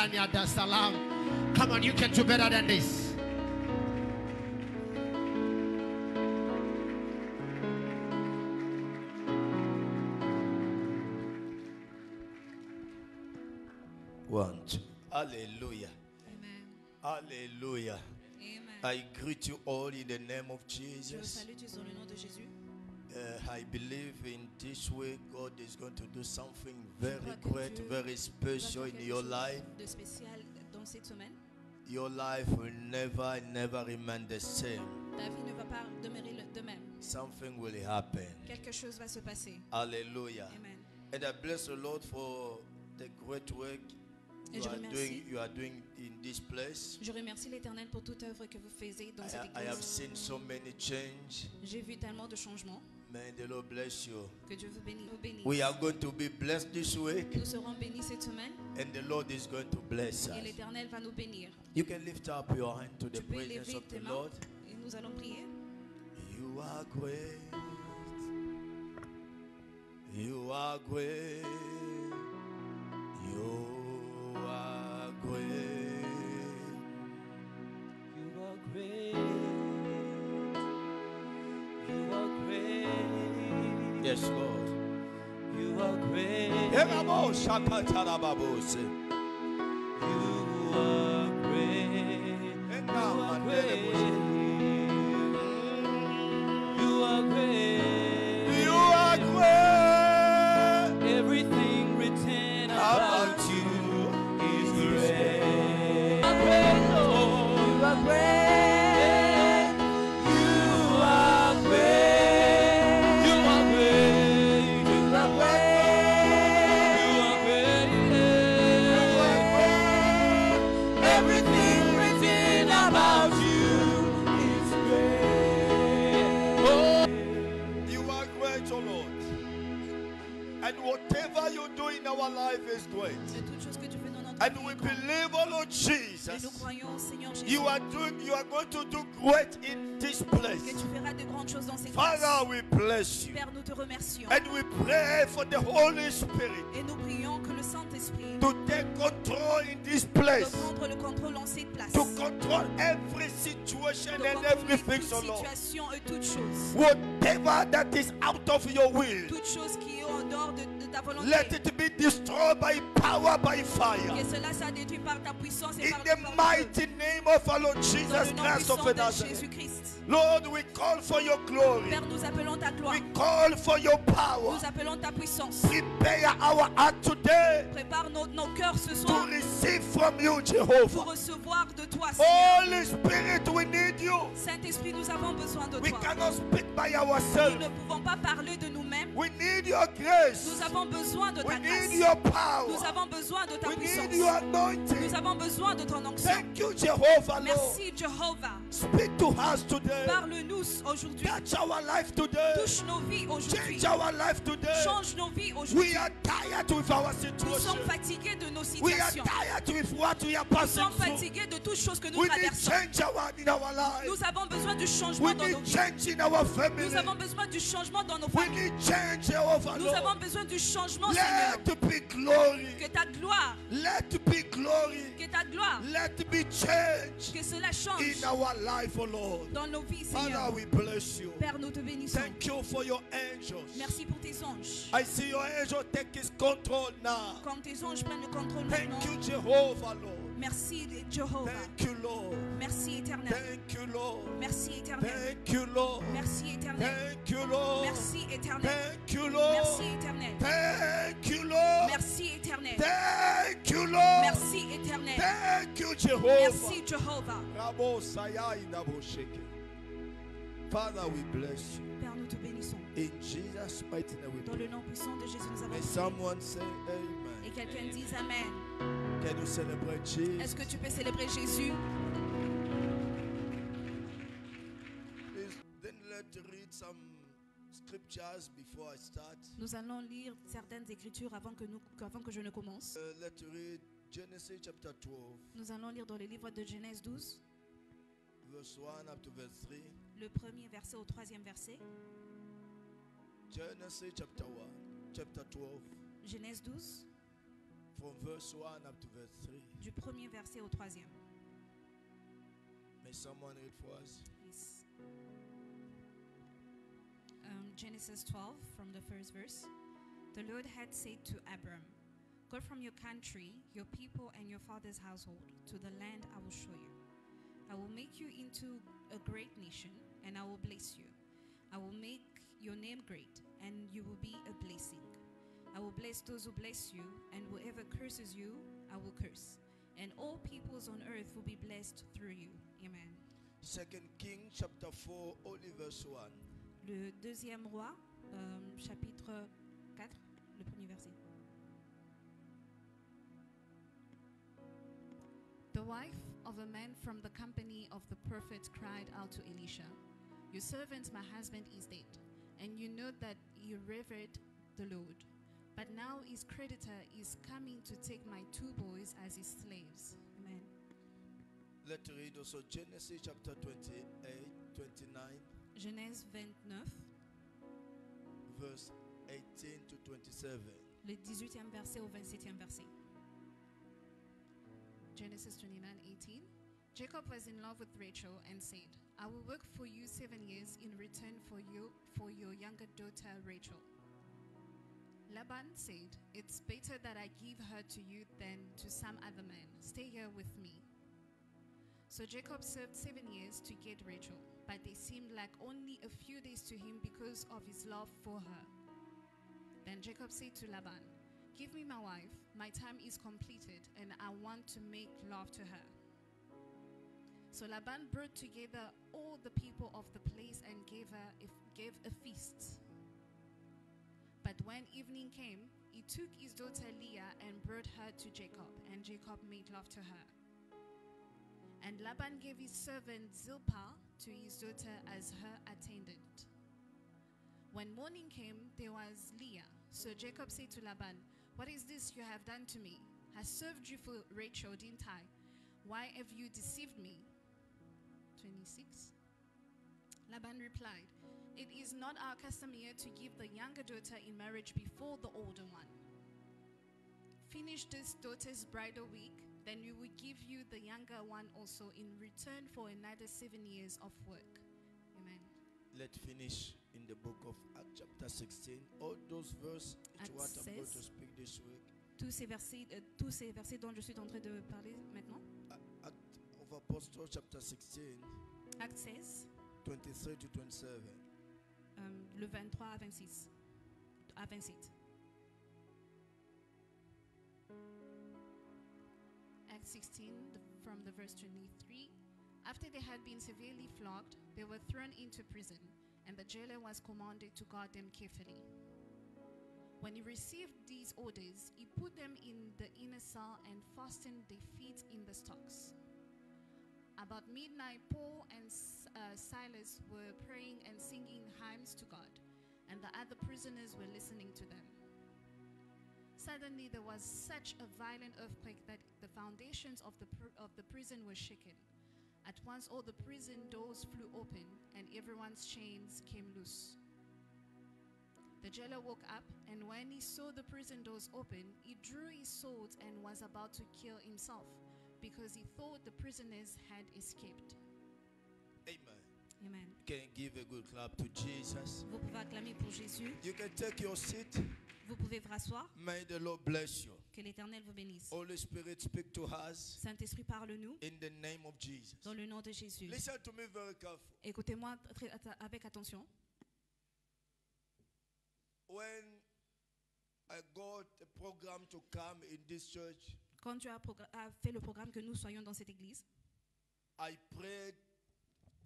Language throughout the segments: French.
Dar es Salaam. Come on, you can do better than this. One, two. Hallelujah. Amen. Hallelujah. Amen. I greet you all in the name of Je vous Jesus. salue tous dans le nom de Jésus. I believe in this way God is going to do something very crois que great, Dieu very va special faire in quelque your chose life. de spécial dans cette semaine. Your life will never remain the same. Ta vie ne va pas demeurer de même. Something will happen. Quelque chose va se passer. Hallelujah. Amen. And I bless the Lord for the great work Et je remercie. you are doing in this place. Je remercie l'Éternel pour toute œuvre que vous faites dans cette I have église. seen so many change. J'ai vu tellement de changements. May the Lord bless you. Que Dieu vous bénisse. We are going to be blessed this week, Nous serons bénis cette semaine and the Lord is going to bless et us. l'Éternel va nous bénir. You can lift up your hand to the Tu peux presence élever of tes the mains Lord. et nous allons prier. You are great. You are great. You are great. You are great. You are great. Yes, Lord. You are great. You You are great. And You now, are my great. dear, You are great. you are great. Everything written About about you you is is great. You are great, Lord. You are great. You are great. You are great. You are great. Everything written about you is great. Oh. You are great, oh Lord. And whatever you do in our life is great. De toutes choses que tu fais dans notre And vie we est grande. believe, oh Lord Et Jesus, nous croyons, Seigneur Jésus, you are going to do great in this que place. tu feras de grandes choses dans cette Father, place. we bless you. Père, nous te remercions. And we pray for the Holy Spirit Et nous prions que le Saint-Esprit to take control in this de place, prendre le contrôle en cette place. to control every situation De and contrôler everything, toute so Lord. situation et toute chose. Whatever that is out of your will, Toute chose qui est en dehors de ta volonté. let it be destroyed by power, by fire. Que cela soit détruit par ta puissance et In par the le mighty name of our Lord Dans Jesus le nom Christ of puissant de Nazareth. Jésus-Christ. Lord, we call for your glory. Père, nous appelons ta gloire. We call for your power. Nous appelons ta puissance. Prepare our heart today Prépare nos cœurs ce to soir receive from you, pour Jehovah. recevoir de toi, Seigneur. Holy Spirit, we need you. Saint-Esprit, nous avons besoin de We toi. cannot speak by Nous ourselves. ne pouvons pas parler de nous-mêmes. We need your grace. Nous avons besoin de We ta need grâce. your Nous power. avons besoin de ta We puissance. need your anointing. Nous avons besoin de ton onction. Thank you, Jehovah, Lord. Merci, Jéhovah. Speak to us today. Parle-nous aujourd'hui. Touch our life today. Touche nos vies aujourd'hui. Change our life today. Change nos vies We aujourd'hui. are tired with our Nous sommes situation. fatigués de nos We are situations. tired with what we are Nous passing sommes through. fatigués de toutes choses que nous We need traversons. change in our life. Nous avons besoin du We changement dans nos need vies. change in our family. Nous avons besoin du changement dans nos We familles. need change, Jehovah, Nous avons Lord. besoin du changement, Seigneur. Let it be glory. Que ta gloire, Let it be glory. que ta gloire, Let it be change que cela change in our life, oh Lord. dans nos vies, Father, Seigneur. we bless you. Père, nous te bénissons. Thank you for your angels. Merci pour tes anges. I see your angel take his control now. Quand tes anges prennent le contrôle Thank maintenant. you, Jehovah, Lord. Merci, Jéhovah. Thank you, Lord. Merci, éternel. Thank you, Lord. Merci, éternel. Thank you, Lord. Merci, éternel. Thank you, Lord. Merci, éternel. Thank you, Lord. Merci, éternel. Thank you, Lord. Merci, éternel. Thank you, Lord. Merci, éternel. Thank you, Jehovah. Merci, Jéhovah. Rabo Sayai Nabo Sheke. Father, we bless you. Père, nous te bénissons. In Jesus' mighty name we Dans pray. le nom puissant de Jésus, nous avons May prié. someone say Et amen. quelqu'un dise Amen. Can you celebrate Jesus? Est-ce que tu peux célébrer Jésus? Please, then let's read some scriptures before I start. Nous allons lire certaines écritures avant que je ne commence. Let's read Genesis chapter 12, Nous allons lire dans le livre de Genèse 12, verse 1 up to verse 3. le premier verset au troisième verset. Genesis chapter 1, chapter 12, Genèse 12, From verse 1 up to verse 3. du premier verset au troisième. May someone read for us? Yes. Genesis 12, from the first verse. The Lord had said to Abram, "Go from your country, your people, and your father's household to the land I will show you. I will make you into a great nation, and I will bless you. I will make your name great, and you will be a blessing. I will bless those who bless you, and whoever curses you, I will curse. And all peoples on earth will be blessed through you." Amen. 2 Kings chapter 4, only verse 1. Le deuxième roi, chapitre 4, le premier verset. The wife of a man from the company of the prophet cried out to Elisha, "Your servant, my husband, is dead, and you know that he revered the Lord. But now his creditor is coming to take my 2 boys as his slaves." Amen. Let's read also Genesis chapter 28, 29, Genèse 29, verse 18 to 27. le 18e verset au 27e verset. Genesis 29:18. Jacob was in love with Rachel and said, "I will work for you 7 years in return for your younger daughter Rachel." Laban said, "It's better that I give her to you than to some other man. Stay here with me." So Jacob served 7 years to get Rachel, but they seemed like only a few days to him because of his love for her. Then Jacob said to Laban, "Give me my wife, my time is completed, and I want to make love to her." So Laban brought together all the people of the place and gave a feast. But when evening came, he took his daughter Leah and brought her to Jacob, and Jacob made love to her. And Laban gave his servant Zilpah to his daughter as her attendant. When morning came, there was Leah. So Jacob said to Laban, "What is this you have done to me? I served you for Rachel, didn't I? Why have you deceived me?" 26. Laban replied, "It is not our custom here to give the younger daughter in marriage before the older one. Finish this daughter's bridal week, then we will give you the younger one also in return for another 7 years of work." Amen. Let's finish in the book of Acts chapter 16. All those verses, it's Acts what I'm going to 16. speak this week. Tous ces versets dont je suis en train de parler maintenant. Act of Apostles chapter 16, Acte 16, 23 to 27. le 23 à 26, à 27. Acts 16, from the verse 23. After they had been severely flogged, they were thrown into prison, and the jailer was commanded to guard them carefully. When he received these orders, he put them in the inner cell and fastened their feet in the stocks. About midnight, Paul and Silas were praying and singing hymns to God, and the other prisoners were listening to them. Suddenly, there was such a violent earthquake that the foundations of the prison were shaken. At once, all the prison doors flew open, and everyone's chains came loose. The jailer woke up, and when he saw the prison doors open, he drew his sword and was about to kill himself, because he thought the prisoners had escaped. Amen. Amen. You can give a good clap to Jesus. Vous pouvez acclamer pour Jésus. You can take your seat. Vous pouvez vous rasseoir. May the Lord bless you. Que l'Éternel vous bénisse. Holy Spirit, speak to us Saint-Esprit, parle-nous in the name of Jesus. dans le nom de Jésus. Listen to me very carefully. Écoutez-moi avec attention. When I got a program to come in this church, Quand Dieu a fait le programme que nous soyons dans cette église, I prayed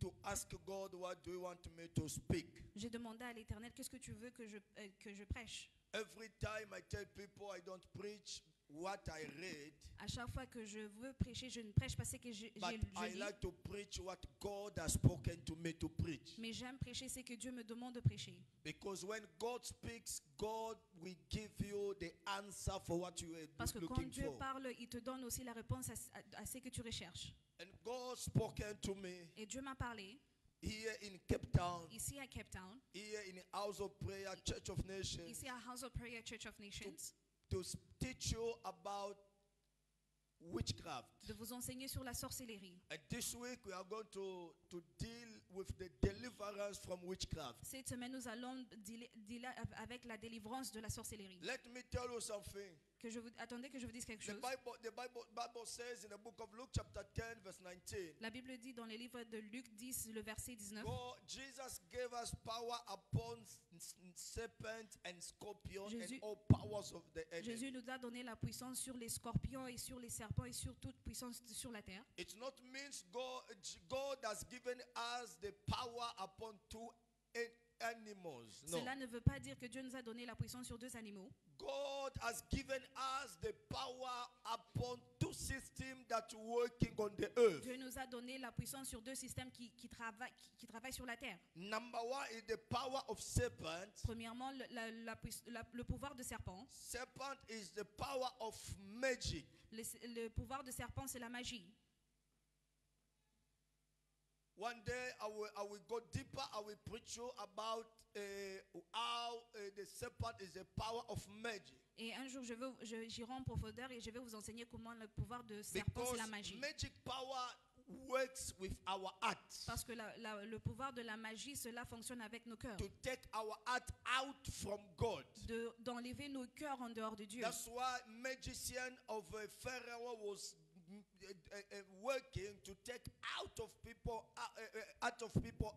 to ask God, what do you want me to speak? j'ai demandé à l'Éternel, qu'est-ce que tu veux que je prêche? Every time I tell people I don't preach what I read, À chaque fois que je veux prêcher, je ne prêche pas ce que je but I lis, like to preach what God has spoken to me to preach. mais j'aime prêcher ce que Dieu me demande de prêcher. Because when God speaks, God will give you the answer for what you are Parce que quand looking Dieu for. parle, il te donne aussi la réponse à ce que tu recherches. And God spoken to me Et Dieu m'a parlé here in Cape Town, ici à Cape Town, here in House of Prayer, Church of Nations, ici à House of Prayer Church of Nations, to teach you about witchcraft. de vous enseigner sur la sorcellerie. And this week we are going to deal with the deliverance from witchcraft. Cette semaine, nous allons dealer avec la délivrance de la sorcellerie. Let me tell you something. Attendez que je vous dise quelque The chose. Bible says in the book of Luke chapter 10 verse 19. La Bible dit dans les livres de Luc 10, le verset 19. God, Jesus gave us power upon serpents and scorpions and all powers of the enemy. Jésus nous a donné la puissance sur les scorpions et sur les serpents et sur toute puissance sur la terre. It not means God has given us the power upon two animals. No. Cela ne veut pas dire que Dieu nous a donné la puissance sur 2 animaux. God has given us the power upon two systems that are working on the earth. Dieu nous a donné la puissance sur 2 systèmes qui travaillent sur la terre. Number one is the power of serpent. Premièrement, le pouvoir de serpent. Serpent is the power of magic. Le pouvoir de serpent, c'est la magie. One day I will go deeper. I will preach you about how the serpent is the power of magic. Et un jour, j'irai en profondeur et je vais vous enseigner comment le pouvoir de serpent, c'est la magie. Magic power works with our heart. Parce que le pouvoir de la magie, cela fonctionne avec nos cœurs. To take our heart out from God. D'enlever nos cœurs en dehors de Dieu. That's why magician of Pharaoh was working to take out of people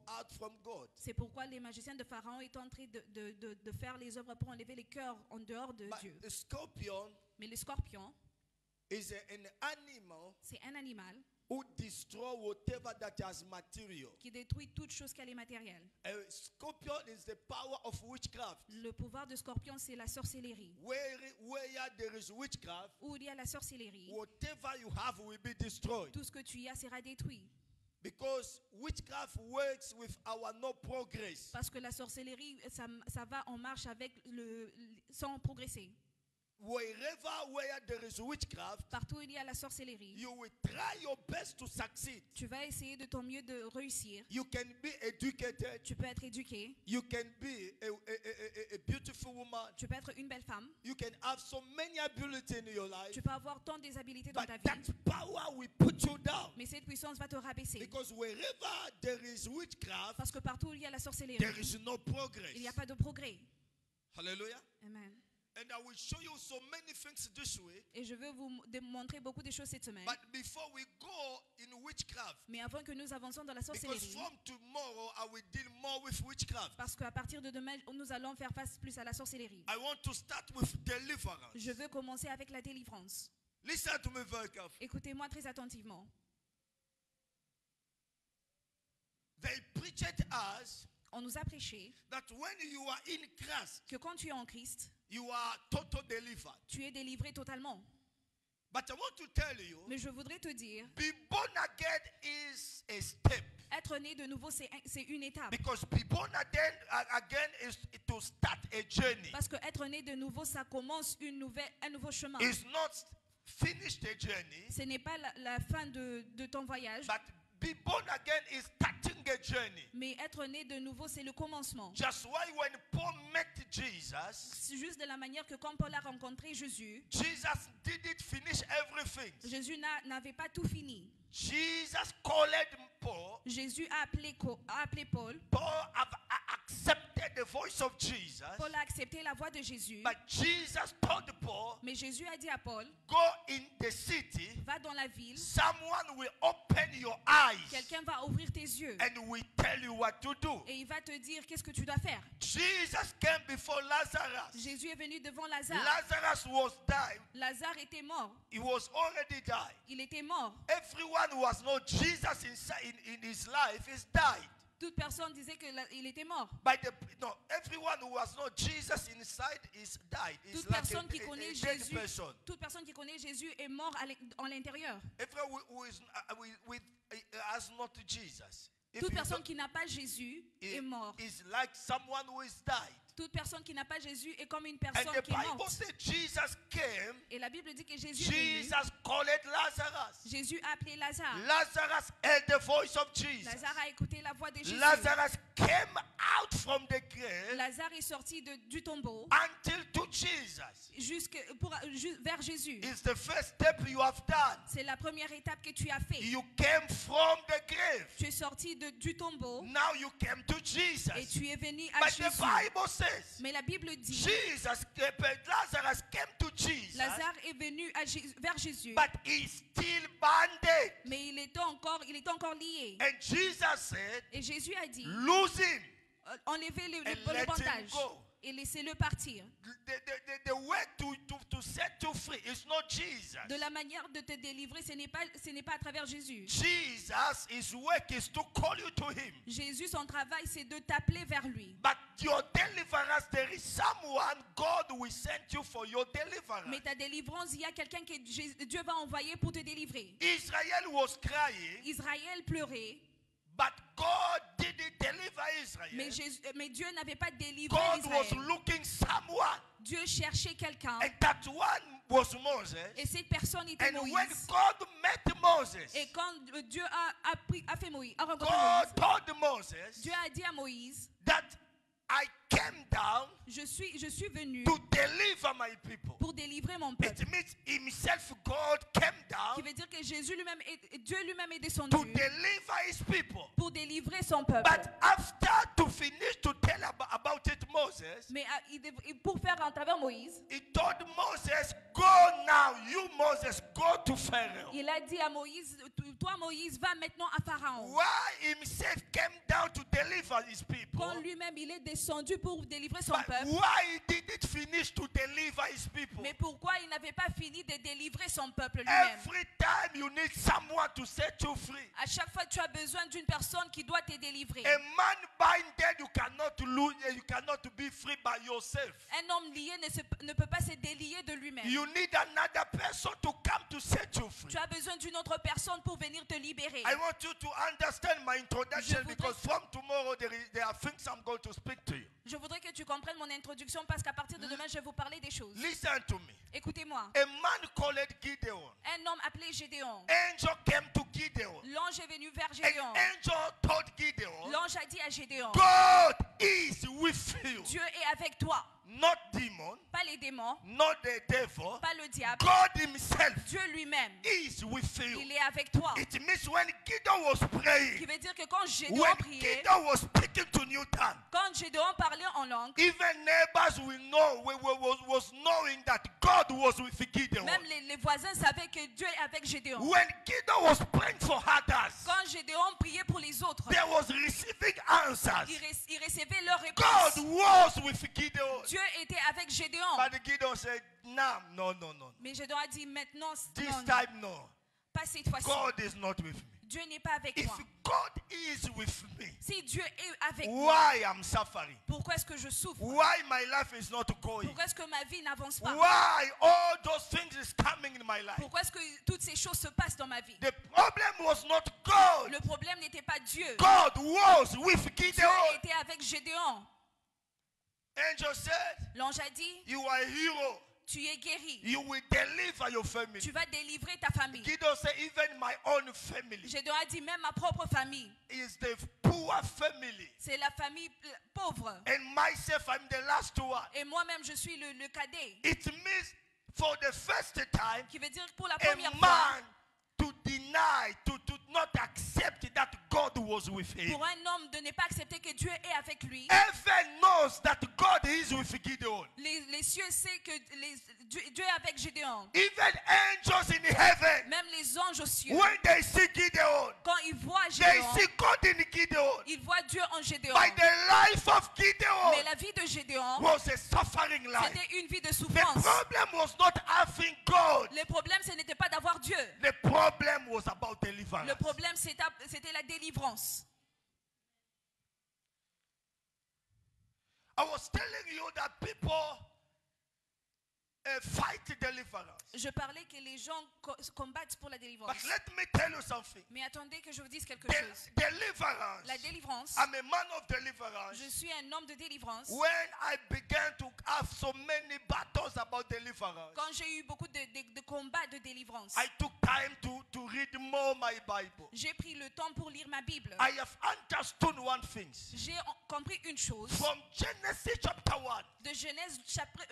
out from God. C'est pourquoi les magiciens de Pharaon étaient en train de faire les œuvres pour enlever les cœurs en dehors de Dieu. The scorpion Mais le scorpion, is an animal c'est un animal who destroy whatever that has material. qui détruit toute chose qu'elle est matérielle. A scorpion is the power of witchcraft. Le pouvoir de scorpion, c'est la sorcellerie. Where there is witchcraft, Où il y a la sorcellerie, whatever you have will be destroyed. tout ce que tu y as sera détruit. Because witchcraft works with our no progress. Parce que la sorcellerie, ça va en marche avec sans progresser. Where there is witchcraft, partout où il y a la sorcellerie, you will try your best to succeed. Tu vas essayer de ton mieux de réussir. You can be educated. Tu peux être éduqué. You can be a beautiful woman. Tu peux être une belle femme. You can have so many abilities in your life. Tu peux avoir tant des habilités dans But ta vie. that power will put you down. Mais cette puissance va te rabaisser. Because wherever there is witchcraft, parce que partout où il y a la sorcellerie, there is no progress. Il n'y a pas de progrès. Hallelujah. Amen. And I will show you so many things this week. Et je veux vous montrer beaucoup de choses cette semaine. But before we go in witchcraft, mais avant que nous avancions dans la because sorcellerie, from tomorrow I will deal more with witchcraft. Parce qu'à partir de demain, nous allons faire face plus à la sorcellerie. I want to start with deliverance. Je veux commencer avec la délivrance. Listen to me very carefully. Écoutez-moi très attentivement. They preached us On nous a prêché that when you are in Christ, que quand tu es en Christ, you are totally delivered. tu es délivré totalement. But I want to tell you, Mais je voudrais te dire, be born again is a step. être né de nouveau, c'est une étape. Because be born again is to start a journey. Parce que être né de nouveau, ça commence un nouveau chemin. It's not finished a journey. Ce n'est pas la fin de ton voyage. But be born again is starting a journey. Mais être né de nouveau, c'est le commencement. Just why when Paul met Jesus, C'est juste de la manière que quand Paul a rencontré Jésus, Jesus didn't finish everything. Jésus n'avait pas tout fini. Jesus called Paul. Jésus a appelé Paul. Paul have accepted the voice of Jesus. Paul a accepté la voix de Jésus. But Jesus told Paul, Mais Jésus a dit à Paul, go in the city. va dans la ville. Someone will open your eyes Quelqu'un va ouvrir tes yeux. and will tell you what to do. Et il va te dire qu'est-ce que tu dois faire. Jesus came before Lazarus. Jésus est venu devant Lazare. Lazarus was dying. Lazare était mort. He was already died. Il était mort. Everyone who has no Jesus in his life is died. Toute personne disait qu'il était mort. Everyone who has no Jesus inside is died. It's Toute like personne qui connaît dead Jésus, person. toute personne qui connaît Jésus est mort en l'intérieur. Everyone who has not Jesus. Toute personne qui n'a pas Jésus est mort. Is like someone who is died. Toute personne qui n'a pas Jésus est comme une And personne the qui est Bible morte. says Jesus came. Et la Bible dit que Jésus est venu. Jesus called Lazarus. Jésus a appelé Lazare. Lazarus heard the voice of Jesus. Lazare a écouté la voix de Jésus. Lazarus came out from the grave Lazare est sorti du tombeau until to Jesus. vers Jésus. It's the first step you have done. C'est la première étape que tu as fait. You came from the grave. Tu es sorti du tombeau Now you came to Jesus. et tu es venu à But the Jésus. Bible says Mais la Bible dit, Lazarus came to Jesus, Lazare est venu vers Jésus, but he's still bandaged. mais il était encore lié. And Jesus said, Et Jésus a dit, lose him. enlevez le let him bandage go. et laissez-le partir. The way to set you free is not Jesus. De la manière de te délivrer, ce n'est pas à travers Jésus. Jesus, his work is to call you to him. Jésus, son travail, c'est de t'appeler vers lui. But your deliverance, there is someone God will send you for your deliverance. Mais ta délivrance, il y a quelqu'un que Dieu va envoyer pour te délivrer. Israel was crying, Israël pleurait, but God didn't deliver Israel. mais Dieu n'avait pas délivré God was Israël. looking someone, Dieu cherchait quelqu'un. and that one was Moses. Et cette personne était And when Moïse. God met Moses, Et quand Dieu a fait Moïse, a rencontré God Moïse, told Moses Dieu a dit à Moïse, that I came down je suis venu to deliver my people. pour délivrer mon peuple. It means himself, God came down Qui veut dire que Dieu lui-même est descendu to deliver his people. pour délivrer son peuple. But after to finish to tell about it, Moses, Mais pour faire en travers Moïse, he told Moses, go now, you Moses, go to Pharaoh. il a dit à Moïse, toi Moïse, va maintenant à Pharaon. Why himself came down to deliver his people? Quand lui-même il est descendu pour délivrer son But peuple. why he didn't finish to deliver his people? Mais pourquoi il n'avait pas fini de délivrer son peuple lui-même? Every time you need someone to set you free. À chaque fois, tu as besoin d'une personne qui doit te délivrer. A man binded, you cannot lose, you cannot be free by yourself. Un homme lié ne peut pas se délier de lui-même. You need another person to come to set you free. Tu as besoin d'une autre personne pour venir te libérer. I want you to understand my introduction Je voudrais- because from tomorrow there are things I'm going to speak to you. Je voudrais que tu comprennes mon introduction parce qu'à partir de demain, je vais vous parler des choses. Listen to me. Écoutez-moi. A man called Gideon. Un homme appelé Gédéon. Angel came to Gideon. L'ange est venu vers An Gédéon. angel told Gideon, L'ange a dit à Gédéon, God is with you. Dieu est avec toi. Not demon, Pas les démons, not the devil. pas le diable. God himself Dieu lui-même, is with you. il est avec toi. It means when Gideon was Qui praying, veut dire que quand Gédéon when priait, Gideon was speaking to new tongue, quand Gédéon parlait en langue, even neighbors will know, was knowing that God was with Gideon. même les voisins savaient que Dieu est avec Gédéon. When Gideon was praying for others, Quand Gédéon priait pour les autres, there was receiving answers. il recevait leur God réponse. was with Gideon. Dieu était avec Gédéon. But Gideon said, no. Mais Gédéon a dit maintenant, This non, time, no. pas cette fois-ci. God is not with me. Dieu n'est pas avec If moi. God is with me, Si Dieu est avec moi, why I'm suffering? pourquoi est-ce que je souffre? Why my life is not going? Pourquoi est-ce que ma vie n'avance pas? Why all those things is coming in my life? Pourquoi est-ce que toutes ces choses se passent dans ma vie? The problem was not God. Le problème n'était pas Dieu. God was with Dieu Gideon. était avec Gédéon. Angel said, L'ange a dit, you are a hero. tu es guéri. You will deliver your family. Tu vas délivrer ta famille. Gideon said, even my own family Gédéon a dit, même ma propre famille. is the poor family. C'est la famille pauvre. And myself, I'm the last one. Et moi-même, je suis le cadet. It means for the first time, Qui veut dire que pour la a première fois, man to deny, to not accept that God was with him. pour un homme de ne pas accepter que Dieu est avec lui. Heaven knows that God is with Gideon. Les cieux savent que Dieu est avec Gédéon. Even angels in heaven, Même les anges aux cieux, when they see Gideon, quand ils voient they Gédéon, see God in Gideon. ils voient Dieu en Gédéon. By the life of Gideon Mais la vie de Gédéon, was a suffering life. c'était une vie de The souffrance. problem was not having God. Le problème, ce n'était pas d'avoir Dieu. The problem was about deliverance. Le problème, c'était la délivrance. I was telling you that people fight deliverance. Je parlais que les gens combattent pour la délivrance. But let me tell you something. Mais attendez que je vous dise quelque chose. Deliverance. La délivrance, I'm a man of deliverance. je suis un homme de délivrance. When I began to have so many battles about deliverance, Quand j'ai eu beaucoup de combats de délivrance, I took time to read more my Bible, j'ai pris le temps pour lire ma Bible. I have understood one thing. J'ai compris une chose. From Genesis chapter 1 De Genèse,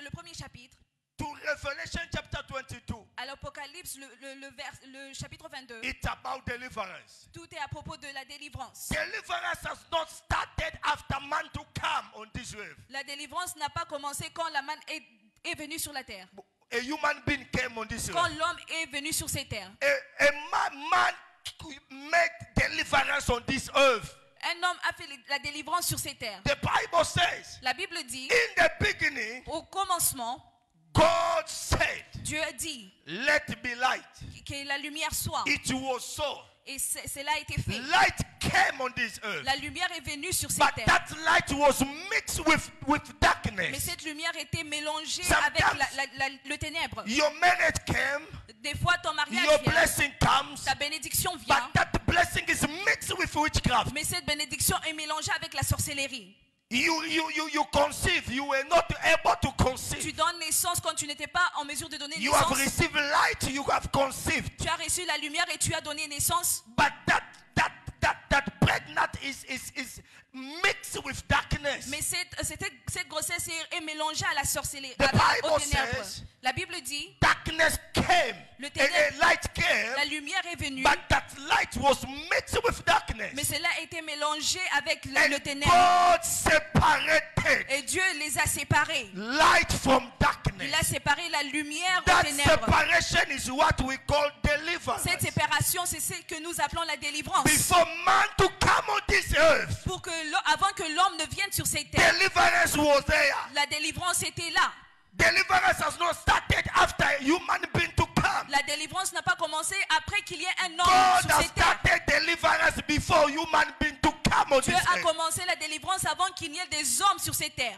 le premier chapitre, to Revelation chapter 22, à l'Apocalypse, le chapitre 22, it's about deliverance. tout est à propos de la délivrance. Deliverance has not started after man to come on this earth. La délivrance n'a pas commencé quand la manne est venue sur la terre. A human being came on this Quand earth. l'homme est venu sur ces terres. A man made deliverance on this earth. Un homme a fait la délivrance sur ces terres. The Bible says, La Bible dit, in the beginning, au commencement, God said, Dieu a dit let be light. que la lumière soit. It was so. Et cela a été fait. Light came on this earth. La lumière est venue sur ces But terres. that light was mixed with Mais darkness. cette lumière était mélangée Sometimes avec le ténèbre. Your marriage came, Des fois, ton mariage your vient, blessing comes, ta bénédiction vient, but that blessing is mixed with witchcraft. mais cette bénédiction est mélangée avec la sorcellerie. You conceive, you were not able to Tu conceive. donnes naissance quand tu n'étais pas en mesure de donner You have naissance. received light, you have conceived. Tu as reçu la lumière et tu as donné naissance. But that pregnant is mixed with darkness. Mais cette grossesse est mélangée à la sorcellerie, The aux Bible ténèbres. says, La Bible dit, darkness came, Le a ténèbre- light la came, lumière est venue, but that light was mixed with darkness. mais cela a été mélangé avec le And ténèbre. God separated Et Dieu les a séparés. light from darkness. Il a séparé la lumière aux That ténèbres. separation is what we call deliverance. Cette séparation, c'est ce que nous appelons la délivrance. Before man to come on this earth, Pour que avant que l'homme ne vienne sur ces terres, deliverance was there. la délivrance était là. Deliverance has not started after a human being to come. La délivrance n'a pas commencé après qu'il y ait un homme God sur has ces terres. started deliverance before human being to come on Dieu this a earth. commencé la délivrance avant qu'il n'y ait des hommes sur ces terres.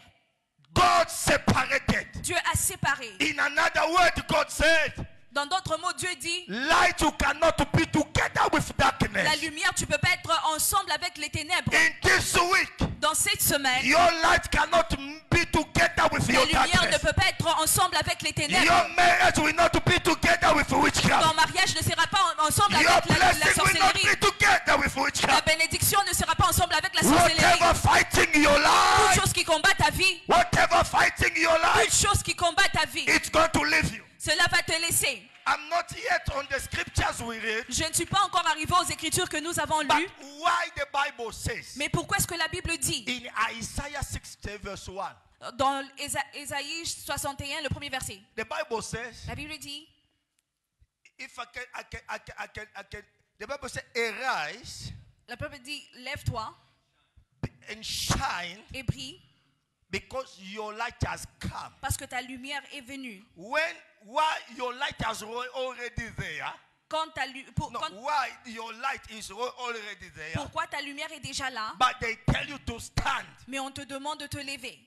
God separated. Dieu a séparé. In another word, God said, Dans d'autres mots, Dieu dit, light you cannot be together with la darkness. lumière, tu ne peux pas être ensemble avec les ténèbres. In this week, Dans cette semaine, your light cannot be together with la your lumière ne darkness. peut pas être ensemble avec les ténèbres. Your marriage will not be together with Ton witchcraft. mariage ne sera pas ensemble Your avec la blessing will not sorcellerie. be together with La witchcraft. bénédiction ne sera pas ensemble avec la sorcellerie. Whatever fighting your Toute life, chose qui combat ta vie, whatever fighting your toute life, chose qui combat ta vie, it's going to leave you. cela va te laisser. I'm not yet on the scriptures we read, Je ne suis pas encore arrivé aux écritures que nous avons but lues. why the Bible says Mais pourquoi est-ce que la Bible dit in Isaiah 60 verse 1, dans Ésaïe 61, le premier verset, the Bible says, la Bible dit, if I can, the Bible says, arise la Bible dit, lève-toi and shine et brille because your light has come. parce que ta lumière est venue. Why your light has already there? Quand No, why your light is already there? pourquoi ta lumière est déjà là, But they tell you to stand. mais on te demande de te lever.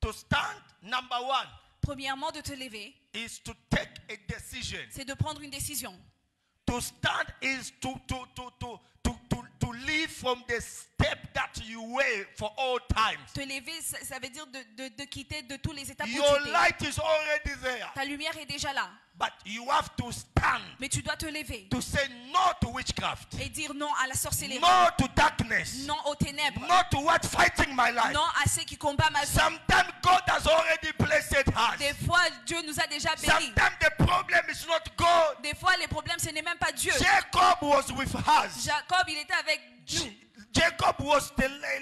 To stand, number one, Premièrement, de te lever, is to take a decision. c'est de prendre une décision. To stand is to leave from the step that you were for all times. Te lever, ça veut dire de quitter de tous les étapes où Your tu étais. light is already there. Ta lumière est déjà là, But you have to stand mais tu dois te lever to say no to witchcraft, et dire non à la sorcellerie, no to darkness, non aux ténèbres, no to what fighting my life. non à ceux qui combattent ma vie. Sometimes God has already blessed us. Des fois, Dieu nous a déjà bénis. Sometimes the problem is not God. Des fois, les problèmes, ce n'est même pas Dieu. Jacob was with us. Jacob, il était avec nous. Jacob was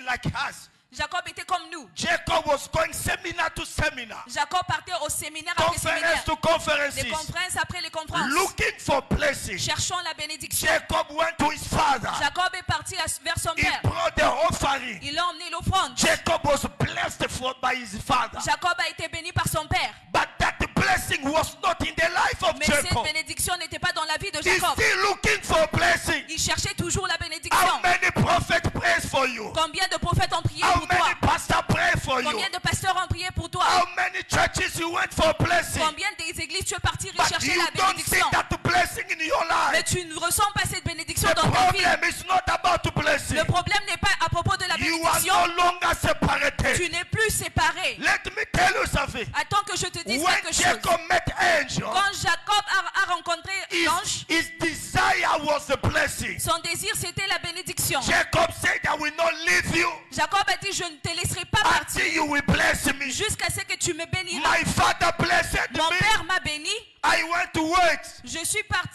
like us. Jacob était comme nous. Jacob was going seminar to seminar, Jacob partait au séminaire après séminaire. conference to conferences, Les conférences après les conférences. looking for blessing. Cherchant la bénédiction. Jacob went to his father. Jacob est parti vers son He père. brought the offering. Il a emmené l'offrande. Jacob was blessed by his father. Jacob a été béni par son père. But that blessing was not in the life of Mais cette Jacob. bénédiction n'était pas dans la vie de He's Jacob. still looking for blessing. Il cherchait toujours la How bénédiction. many prophets pray for you? Combien de prophètes ont prié How pour toi? many pastors pray for you? Combien de pasteurs ont prié pour toi? How many churches you went for blessing? Combien des églises tu es parti But rechercher you la don't see bénédiction? that blessing in your Mais life. tu ne ressens pas cette bénédiction The dans ta vie. problem is not about blessing. Le problème n'est pas à propos de la You are bénédiction. no longer separated. Tu n'es plus séparé. Let me tell you something. Attends que je te dise When quelque chose. Jacob met angel, Quand Jacob a rencontré l'ange, his desire was the blessing. Son désir, c'était la bénédiction. Jacob said, I will not leave you Jacob a dit, je ne te laisserai pas partir until you will bless me. jusqu'à ce que tu me béniras. My father blessed Mon me. père m'a béni. I went to work. Je suis parti.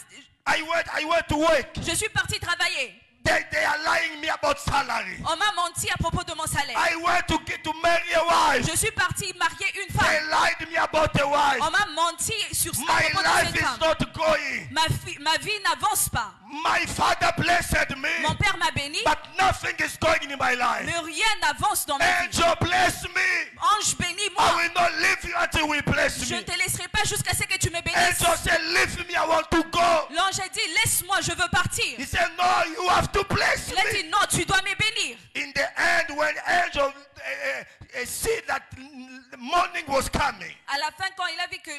I went to work. Je suis parti travailler. They are lying me about salary. On m'a menti à propos de mon salaire. I went to marry a wife. Je suis parti marier une They femme. lied me about a wife. On m'a menti sur à My propos de life cette is femme. not going. Ma vie n'avance pas. My father blessed me, Mon père m'a béni, but nothing is going in my life. mais rien n'avance dans ma vie. Angel bless me. Ange, I bénis-moi. will not leave you until we bless Je me. ne te laisserai pas jusqu'à ce que tu me bénisses. Angel said, leave me, I want to go. L'ange a dit, laisse-moi, je veux partir. He said, no, you have to bless Il a dit, me. non, tu dois me bénir. In the end, when angel see that morning was coming, À la fin, quand il a vu que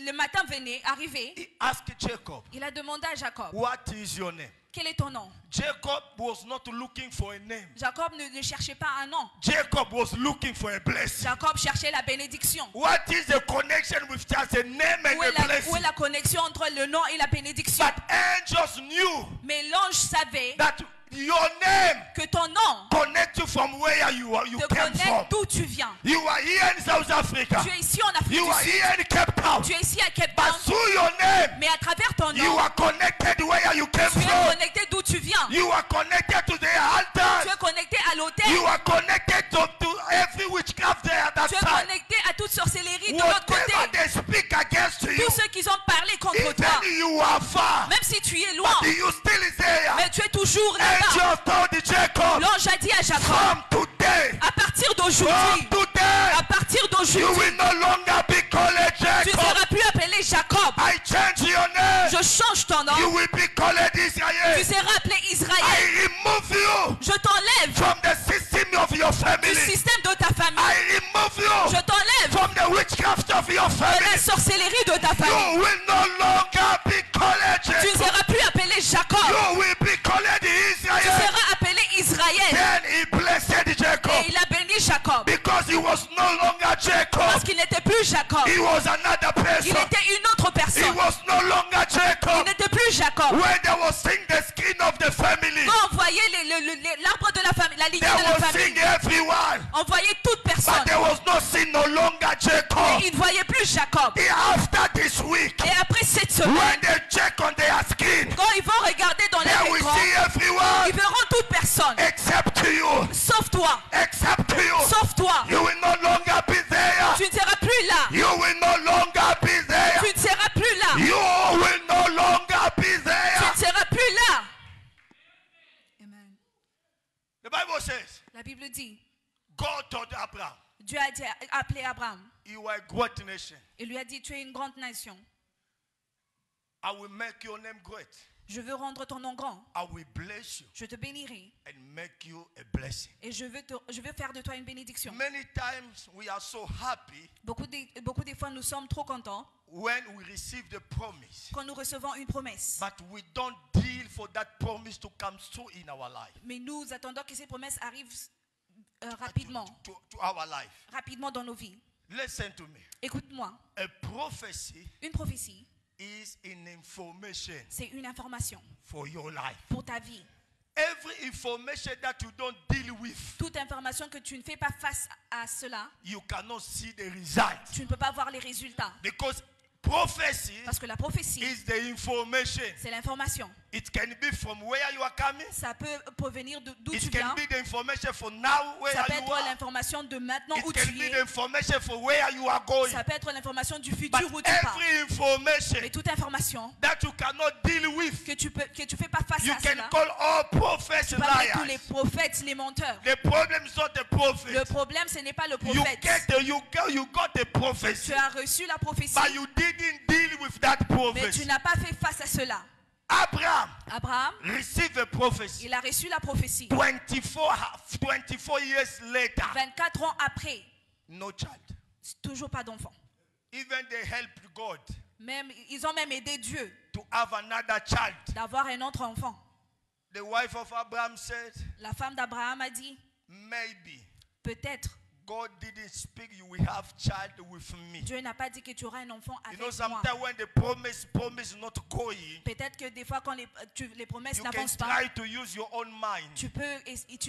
le matin venait, arrivé, he asked Jacob, il a demandé à Jacob, what is your name? quel est ton nom? Jacob was not looking for a name. Jacob ne cherchait pas un nom. Jacob was looking for a blessing. Jacob cherchait la bénédiction. What is the connection with just a name and Où a est blessing? la connexion entre le nom et la bénédiction? But angels knew Mais l'ange savait that your name que ton nom connects you from where you te came from. connecte d'où tu viens. You are here in South Africa. Tu es ici en Afrique You du are Sud. here in Cape Town. Tu es ici à Cape But Town. through your name, Mais à travers ton you nom, are connected where you came tu es from. connecté d'où tu viens. You are connected to the Tu altar. es connecté à You l'autel. are connected to every witchcraft there at that Tu es side. connecté à toute sorcellerie de l'autre Whatever côté. they speak against you, Tous ceux qui ont parlé contre toi, even you are far, même si tu es loin, but you still is there. mais tu es toujours là-bas. Angel told Jacob, L'ange a dit à Jacob, from today, à partir from d'aujourd'hui, today, à partir you d'aujourd'hui, will no longer be called tu ne Jacob. seras plus appelé Jacob. I change your name. Je change ton nom. You will be called Israel. Tu seras appelé Israël. I remove you Je t'enlève from the system of your du family. système de ta famille. I remove you Je t'enlève from the witchcraft of your de la family. sorcellerie de ta famille. You will no longer be called Tu ne Jacob. seras plus appelé Jacob. You will be called Tu Israel. seras appelé Israël. Then he blessed Jacob Et il a béni Jacob. because he was no longer Jacob. Parce qu'il n'était plus Jacob. He was another Il person. était une autre He personne. was no longer Il Jacob. n'était plus Jacob. When they were seeing the skin of the family, Quand on voyait l'arbre de la famille, la lignée they de la were famille, seeing everyone. on voyait toute But personne. there was no sin, no longer Jacob. Et il ne voyait plus Jacob. After this week, Et après cette semaine, when they check on their skin, quand ils vont regarder dans they leur will écran, see everyone ils verront toute personne. except you. Sauf toi. Except you. Sauf toi. You will no longer be there. Tu ne seras plus là. You will no longer be there. Tu ne seras plus là. You will no longer be Tu there. ne seras plus là. Amen. The Bible says, La Bible dit, God told Abraham, Dieu a appelé Abraham. you are a great nation. Il lui a dit, tu es une grande nation. I will make your name great. Je veux rendre ton nom grand. I will bless you Je te bénirai. and make you a blessing. Et je veux faire de toi une bénédiction. Many times we are so happy Beaucoup des fois, nous sommes trop contents when we receive the promise, quand nous recevons une promesse. but we don't deal for that promise to come through in our life, Mais nous attendons que ces promesses arrivent rapidement. to our life. Rapidement dans nos vies. Listen to me. Écoute-moi. A prophecy Une prophétie, is an information c'est une information for your life. pour ta vie. Every information that you don't deal with, Toute information que tu ne fais pas face à cela, you cannot see the result. tu ne peux pas voir les résultats. Because prophecy Parce que la prophétie, is the information. c'est l'information. It can be from where you are coming. Ça peut provenir d'où tu It viens. can be the information for now where Ça peut you être are. l'information de maintenant où It can tu be the es. information for where you are going. Ça peut être l'information du But futur où tu pars. every information Mais toute information that you cannot deal with, que tu fais pas face you à can cela, call all prophets tu peux appeler tous les liars. prophètes, les menteurs. The problem is not the Le prophet. problème, ce n'est pas le You prophète. got the prophecy, Tu as reçu la prophétie, but you didn't deal with that mais tu prophecy. n'as pas fait face à cela. Abraham Abraham, received a prophecy. il a reçu la prophétie. 24 years later, 24 ans après, no child. toujours pas d'enfant. Even they helped God Ils ont même aidé Dieu to have another child. d'avoir un autre enfant. The wife of Abraham said, La femme d'Abraham a dit, maybe peut-être God didn't speak, you will have child with me. Dieu n'a pas dit que tu auras un enfant You avec know, moi. sometimes when the promise not going, Peut-être que des fois, quand les promesses you can n'avancent pas, try to use your own mind. tu peux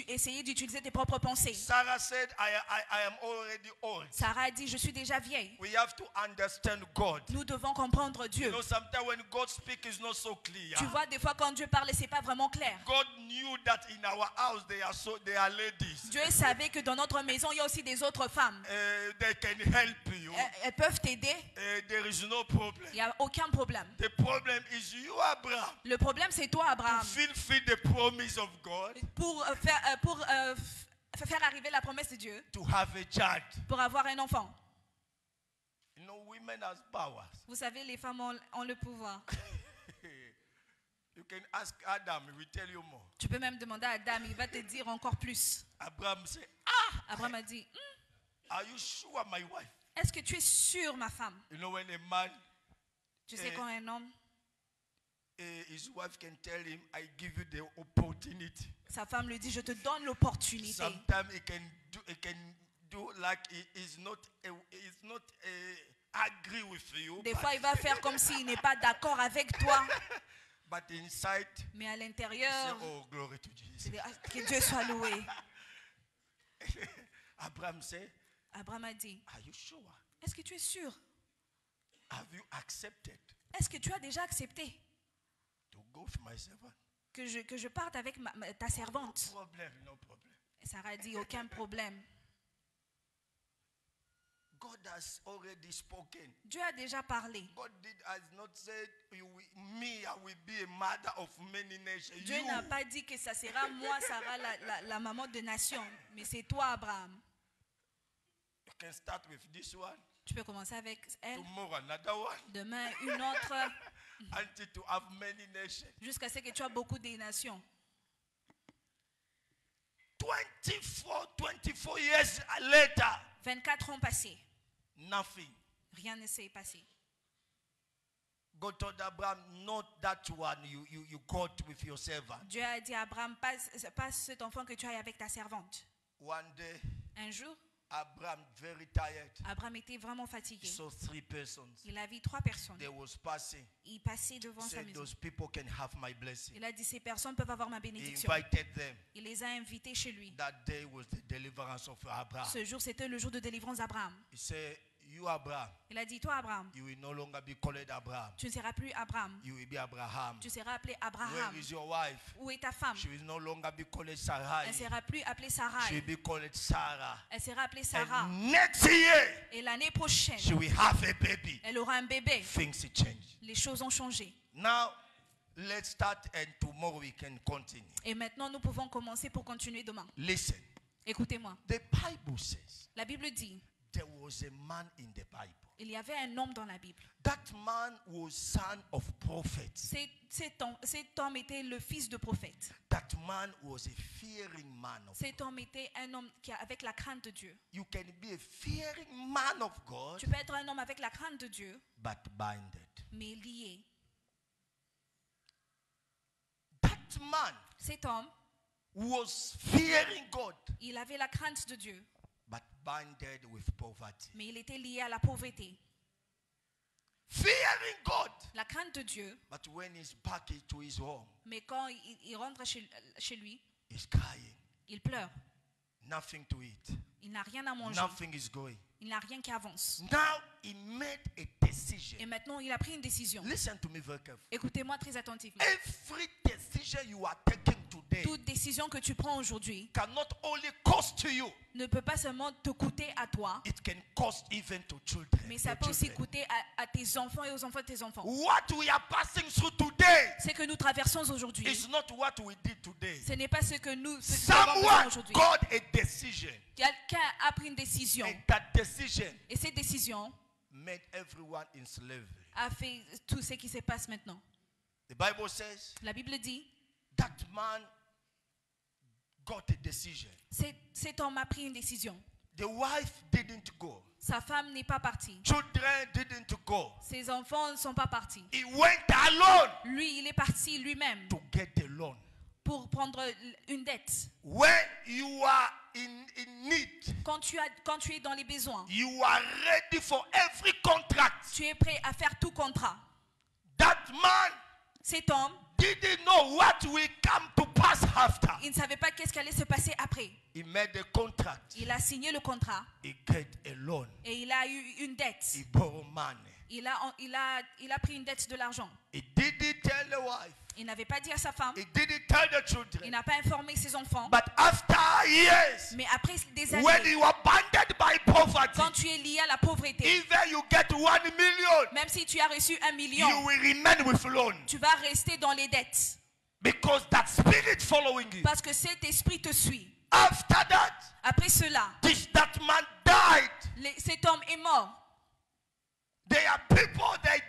essayer d'utiliser tes propres pensées. Sarah said, I am already old. Sarah a dit, je suis déjà vieille. We have to understand God. Nous devons comprendre Dieu. You know, sometimes when God speaks, it's not so clear. Tu vois, des fois, quand Dieu parle, c'est pas vraiment clair. God knew that in our house they are ladies. Dieu savait que dans notre maison, il y a aussi des autres femmes. They can help you. Elles peuvent t'aider. There is no problem. Il n'y a aucun problème. The problem is you, Abraham. Le problème, c'est toi, Abraham. Fulfill the promise of God Pour faire arriver la promesse de Dieu, to have a child. pour avoir un enfant. You know, women has powers. Vous savez, les femmes ont le pouvoir. You can ask Adam, he will tell you more. Tu peux même demander à Adam, il va te dire encore plus. Abraham said, Abraham a dit, are you sure, my wife? est-ce que tu es sûr, ma femme? You know, when a man, Tu sais, quand un homme, his wife can tell him, I give you the opportunity. sa femme lui dit, je te donne l'opportunité. Sometimes he can do like he is not agree with you. Des fois, il va faire comme s'il n'est pas d'accord avec toi. But inside, Mais à say, l'intérieur, oh, glory to Jesus. que Dieu soit loué. Abraham said, Abraham a dit, are you sure? est-ce que tu es sûr? Have you accepted Est-ce que tu as déjà accepté to go with my servant? que je parte avec ta servante? Problem, no problem. Et Sarah a dit, aucun problème. God has already spoken. Dieu a déjà parlé. God has not said, I will be a mother of many nations. Dieu n'a pas dit que ça sera moi, Sarah, la maman de nations. Mais c'est toi, Abraham. You can start with this one. Tu peux commencer avec elle. Tomorrow another one. Demain, une autre. Until to have many nations. Jusqu'à ce que tu as beaucoup de nations. 24 years later, 24 ans passés. nothing. Rien ne s'est passé. God told Abraham, not that one you got with your servant. Dieu a dit à Abraham, pas cet enfant que tu as avec ta servante. One day, Un jour, Abraham, very tired, Abraham était vraiment fatigué. saw 3 persons. Il a vu 3 personnes. They was passing. Il passait devant sa Said, maison. those people can have my blessing. Il a dit, ces personnes peuvent avoir ma He bénédiction. invited them. Il les a invités chez lui. That day was the deliverance of Abraham. Ce jour, c'était le jour de délivrance d'Abraham. He said, you Abraham, Il a dit, toi, Abraham, you will no longer be called Abraham. tu ne seras plus Abraham. You will be Abraham. Tu seras appelé Where Abraham. is your wife? Où est ta femme? She will no longer be called Sarai. Elle ne sera plus appelée Sarah. She will be called Sarah. Elle sera appelée Sarah. And next year, Et l'année prochaine, she will have a baby. elle aura un bébé. Things change. Les choses ont changé. Now, let's start and tomorrow we can continue. Et maintenant, nous pouvons commencer pour continuer demain. Listen, Écoutez-moi. the Bible says La Bible dit, there was a man in the Bible. il y avait un homme dans la Bible. That man was son of prophets. Cet homme était le fils de prophète. That man was a fearing man of Cet homme était un homme avec la crainte de Dieu. You can be a fearing man of God, Tu peux être un homme avec la crainte de Dieu, but binded. mais lié. That man Cet homme, was fearing God, il avait la crainte de Dieu, but binded with poverty. mais il était lié à la pauvreté. Fearing God, La crainte de Dieu, but when he's back to his home, mais quand il rentre chez lui, he's crying. il pleure. Nothing to eat. Il n'a rien à manger. Nothing is going. Il n'a rien qui avance. Now he made a decision. Et maintenant, il a pris une décision. Listen to me very carefully. Écoutez-moi très attentivement. Every decision you are taking today Toute décision que tu prends aujourd'hui cannot only cost you, ne peut pas seulement te coûter à toi, it can cost even to children. mais ça your peut aussi children. coûter à tes enfants et aux enfants de tes enfants. What we are passing through today Ce que nous traversons aujourd'hui, is not what we did today. ce n'est pas ce que nous avons besoin Someone aujourd'hui. got a decision, Quelqu'un a pris une décision. and that decision Et cette décision made everyone in slavery. a fait tout ce qui se passe maintenant. The Bible says La Bible dit, that man got a decision. cet homme a pris une décision. The wife didn't go. Sa femme n'est pas partie. Children didn't go. Ses enfants ne sont pas partis. He went alone Lui, il est parti lui-même to get the loan. pour prendre une dette. When you are in need, quand tu es dans les besoins, you are ready for every contract. tu es prêt à faire tout contrat. That man Cet homme, didn't know what will come to pass after. il ne savait pas qu'est-ce qui allait se passer après. He made a contract. Il a signé le contrat He get a loan. et il a eu une dette. He borrow money. Il a pris une dette de l'argent. He didn't tell the wife. Il n'avait pas dit à sa femme. He didn't tell the Il children. n'a pas informé ses enfants. But after years, Mais après des when années, you are bounded by poverty, quand tu es lié à la pauvreté, even you get 1 million, même si tu as reçu 1 you million, will remain with loan. tu vas rester dans les dettes. Because that spirit following you. Parce que cet esprit te suit. After that, Après cela, that man died. cet homme est mort. There are people they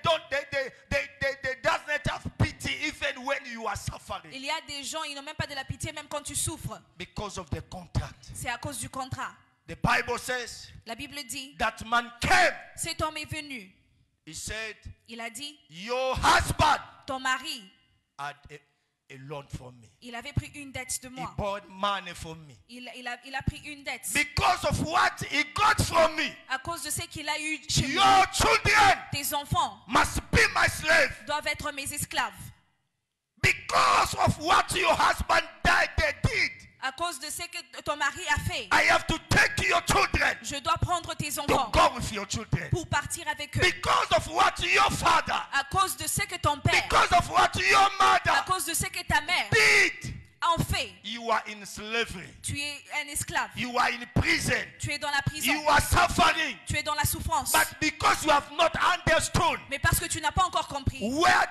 doesn't have pity even when you are suffering. Il y a des gens, ils n'ont même pas de la pitié même quand tu souffres. Because of the contract. C'est à cause du contrat. The Bible says La Bible dit, that man came. cet homme est venu. He said, Il a dit, your husband ton mari, had a loan for me. il avait pris une dette de He moi. borrowed money from me. Il a pris une dette. Because of what he got from me, À cause de ce qu'il a eu chez your moi. children Tes enfants must be my slave. doivent être mes esclaves. Because of what your husband died, they did. À cause de ce que ton mari a fait, I have to take your children je dois prendre tes to enfants go with your children. pour partir avec eux. Because of what your father, À cause de ce que ton père, because of what your à mother cause de ce que ta mère did, en fait, you are in slavery. tu es un esclave. You are in prison. Tu es dans la prison. You are suffering. Tu es dans la souffrance. But because you have not understood Mais parce que tu n'as pas encore compris what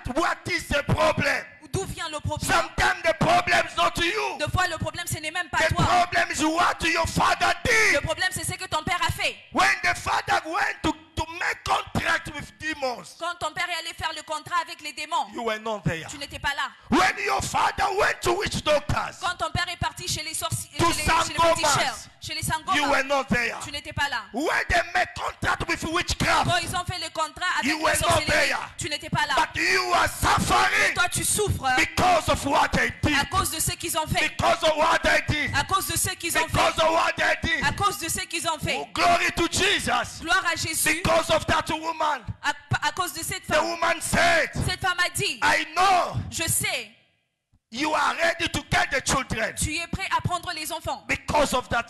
is the problem, d'où vient le problème. sometimes the problem is not you. Deux fois, le problème, ce n'est même pas The toi. problem is what your father Le did. problème, c'est ce que ton père a fait. When the father went to make contract with demons, Quand ton père est allé faire le contrat avec les démons, you were not there. tu n'étais pas là. When your father went to witch doctors, Quand ton père est parti chez les sorciers, To chez les Sangomas. féticheurs, chez les you sangomas, were not there. tu n'étais pas là. When they make contract with witchcraft, Quand ils ont fait le contrat avec You la were not sorcellerie, there. tu n'étais pas là. but you are suffering Toi, tu souffres because of what they did. à cause de ce qu'ils ont fait. Because of what they did. À cause de ce qu'ils ont Because fait. of what they did. À cause de ce qu'ils ont fait. Oh, glory to Jesus. Gloire à Jésus. Because of that woman, À cause de cette the femme. woman said, Cette femme a dit, I know je sais, you are ready to get the children tu es prêt à prendre les enfants. because of that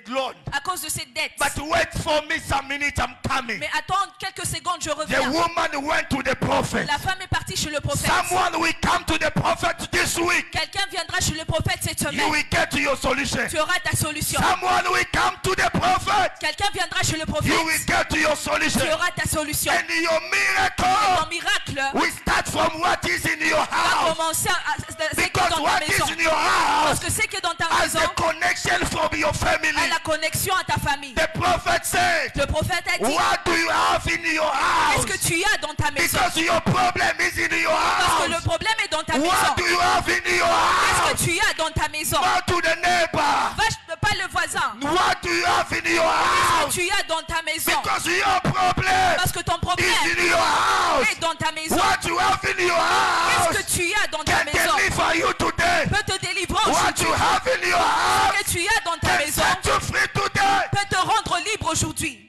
loan. À cause de cette dette. But wait for me some minutes, I'm coming. Mais attends quelques secondes, je The reviens. woman went to the prophet. La femme est partie chez le prophète. Someone will come to the prophet this week. Quelqu'un viendra chez le prophète cette You semaine. will get your solution. Tu auras ta solution. Someone will come to the prophet. Quelqu'un viendra chez le You will prophète. get your solution. Tu auras ta solution. And your Et miracle ton miracle will start from what is in your va house. commencer à ce qui est Because dans ta what maison. is in your Parce house que ce qui est dans ta has maison a connection from your family. a la connexion à ta famille. The prophet said, Le prophète a dit, what do you have in your house? qu'est-ce que tu as dans ta maison? Because your problem is in your Parce que le house. problème est dans ta maison. What do you have in your Qu'est-ce house? que tu as dans ta maison? Go to the neighbor. Va pas le voisin. What do you have in your Qu'est-ce house? que tu as dans ta maison? Because your problem Parce que ton problème is in your house. est dans ta maison. What you have in your house Qu'est-ce que tu as dans ta can maison? deliver you today. Peut te délivrer What aujourd'hui. you have in your house Ce que tu as dans ta can maison set you free today. peut te rendre libre aujourd'hui.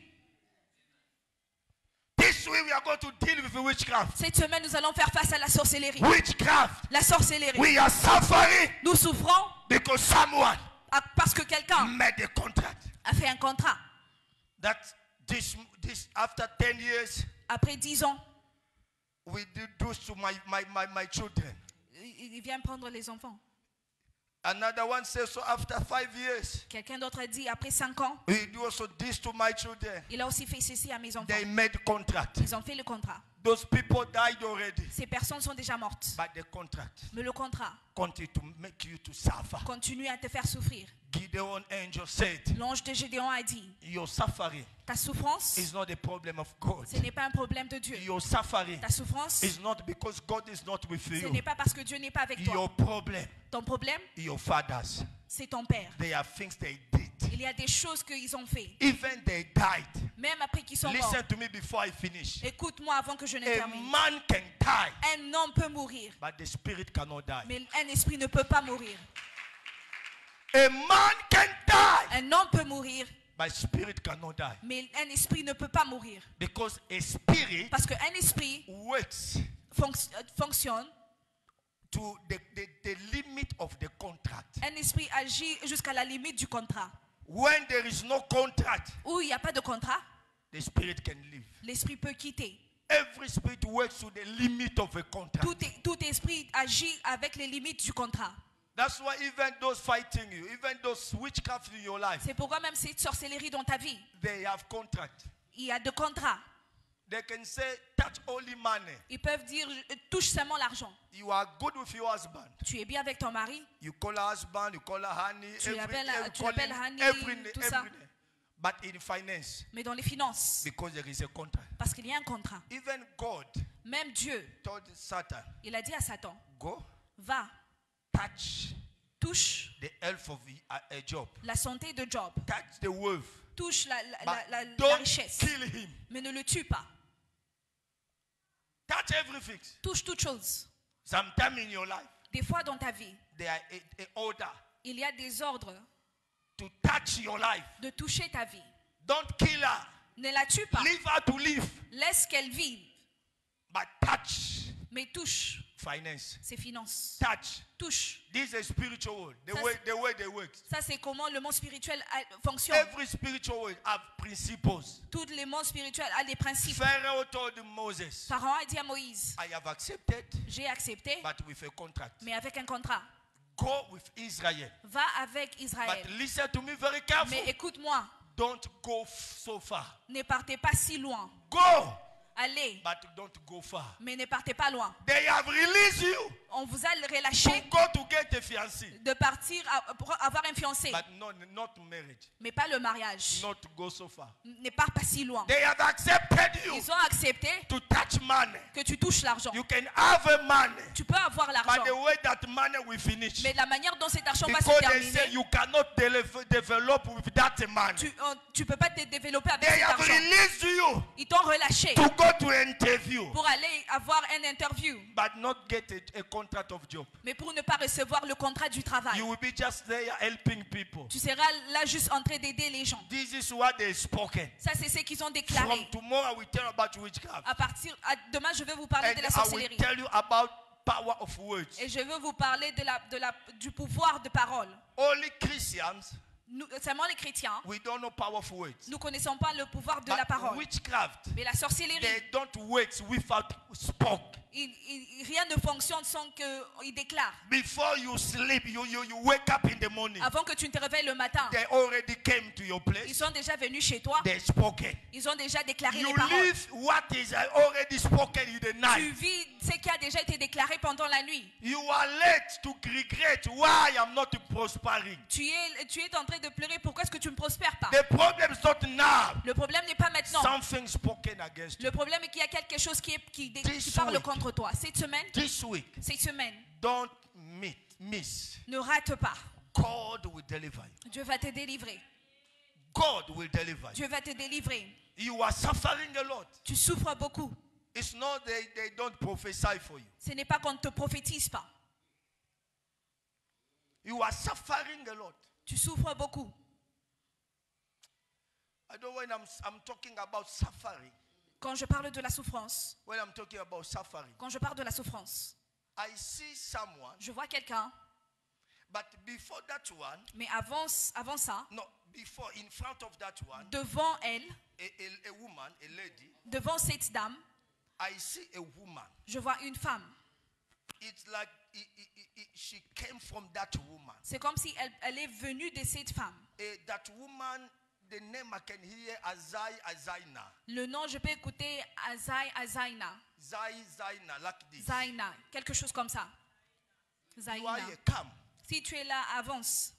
This week we are going to deal with witchcraft. Cette semaine, nous allons faire face à la sorcellerie. Witchcraft. La sorcellerie. We are suffering Nous souffrons because someone parce que quelqu'un made a contract. a fait un contrat. That this after 10 years Après 10 ans, we did this to my children. il vient prendre les enfants. Another one says so after 5 years Quelqu'un d'autre a dit, après 5 ans, we do also this to my children. il a aussi fait ceci à mes enfants. They made contract. Ils ont fait le contrat. Those people died already. Ces personnes sont déjà mortes. But the contract Mais le contrat continue to make you to suffer. continue à te faire souffrir. Gideon angel said, L'ange de Gédéon a dit, your suffering ta souffrance, is not a problem of God. ce n'est pas un problème de Dieu. Your suffering Ta souffrance, is not because God is not with ce you. n'est pas parce que Dieu n'est pas avec toi. Your problem, Ton problème, your fathers, c'est ton père. they are things they did. Il y a des choses qu'ils ont fait, Even they died. même après qu'ils sont morts. Listen to me before I finish. Écoute-moi avant que je ne A termine. man can die, Un homme peut mourir, but the spirit cannot die. mais un esprit ne peut pas mourir. A man can die, Un homme peut mourir, but spirit cannot die. mais un esprit ne peut pas mourir. Because a spirit Parce qu'un esprit works fonctionne, to the limit of the contract. un esprit agit jusqu'à la limite du contrat. When there is no contract, Où il n'y a pas de contrat, the spirit can live. l'esprit peut quitter. Every spirit works to the limit of a contract. Tout esprit agit avec les limites du contrat. That's why even those fighting you, even those witchcraft in your life, C'est pourquoi même cette sorcellerie dans ta vie, they have contract. il y a de contrats. They can say, touch only money. Ils peuvent dire, touche seulement l'argent. You are good with your husband. Tu es bien avec ton mari, You call her husband, you call her honey, Tu l'appelles call him honey, every tout ça. name. But in finance, mais dans les finances, because there is a contract. parce qu'il y a un contrat. Even God Même Dieu, told Satan, il a dit à Satan, go va, touch touche the health of a job. la santé de Job, Touch the wealth. touche la But la don't richesse, kill him. mais ne le tue pas. Touch everything. Touche toute chose. Sometime in your life, Des fois dans ta vie, there are a order il y a des ordres to touch your life. de toucher ta vie. Don't kill her. Ne la tue pas. Leave her to live. Laisse qu'elle vive, But touch mais touche finance. ses finances. Touch. Touche. This is a spiritual world. The Ça, way they work. Ça, c'est comment le monde spirituel fonctionne. Every spiritual world have principles. Tout le monde spirituel a des principes. Pharaoh told Moses, Pharaon a dit à Moïse, I have accepted, j'ai accepté, but with a contract. mais avec un contrat. Go with Israel. Va avec Israël. But listen to me very careful. Mais écoute-moi, Don't go so far. ne partez pas si loin. Go, Allez, but don't go far. mais ne partez pas loin. They have released you On vous a to relâché go to get a fiancé, de partir pour avoir un fiancé, but not marriage. mais pas le mariage. Not to go so far. Ne pars pas si loin. They have accepted you Ils ont accepté to touch money. que tu touches l'argent. You can have a money, Tu peux avoir but l'argent, the way that money will finish. mais la manière dont cet argent va se Because they say terminer, you cannot develop with that money. tu peux pas te développer avec They cet have argent. released you Ils t'ont relâché to go to interview, pour aller avoir un interview, but not get a contract of job. mais pour ne pas recevoir le contrat du travail. You will be just there helping people. Tu seras là juste en train d'aider les gens. This is what they spoken. Ça, c'est ce qu'ils ont From déclaré. tomorrow, I will tell you about witchcraft. Demain, je vais vous parler And de la I will sorcellerie. tell you about power of words. Et je veux vous parler du pouvoir de parole. Only Christians, Seulement les chrétiens, we don't know powerful words. nous ne connaissons pas le pouvoir de la But parole. witchcraft, Mais la sorcellerie, they don't work without spoke. rien ne fonctionne sans qu'il déclare. Before you sleep, you wake up in the morning. Avant que tu ne te réveilles le matin, They already came to your ils place. sont déjà venus chez toi. They spoken. Ils ont déjà déclaré You les paroles. live what is already spoken in the Tu night. vis ce qui a déjà été déclaré pendant la nuit. You are late to regret why I'm not prospering. Tu es en train de pleurer. Pourquoi est-ce que tu ne prospères pas? The problem is not now. Le problème n'est pas maintenant. Something spoken against you. Le problème est qu'il y a quelque chose qui This parle week. contre toi. Cette semaine, This week, don't miss. ne rate pas. God will deliver you. Dieu va te délivrer. God will deliver you. Dieu va te délivrer. You are suffering a lot. Tu souffres beaucoup. It's not they don't prophesy for you. Ce n'est pas qu'on ne te prophétise pas. You are suffering a lot. Tu souffres beaucoup. I know when I'm talking about suffering, Quand je parle de la souffrance, when I'm talking about suffering, quand je parle de la souffrance, I see someone, je vois quelqu'un, but before that one, mais avant ça, no, before, in front of that one, devant elle, a woman, a lady, devant cette dame, I see a woman. je vois une femme. It's like she came from that woman. C'est comme si elle est venue de cette femme. That woman, the name I can hear, Azaina. Le nom, je peux écouter Azaina. Zaina, like this. Zaina, quelque chose comme ça. You Zaina. are here, come. Si tu es là, avance.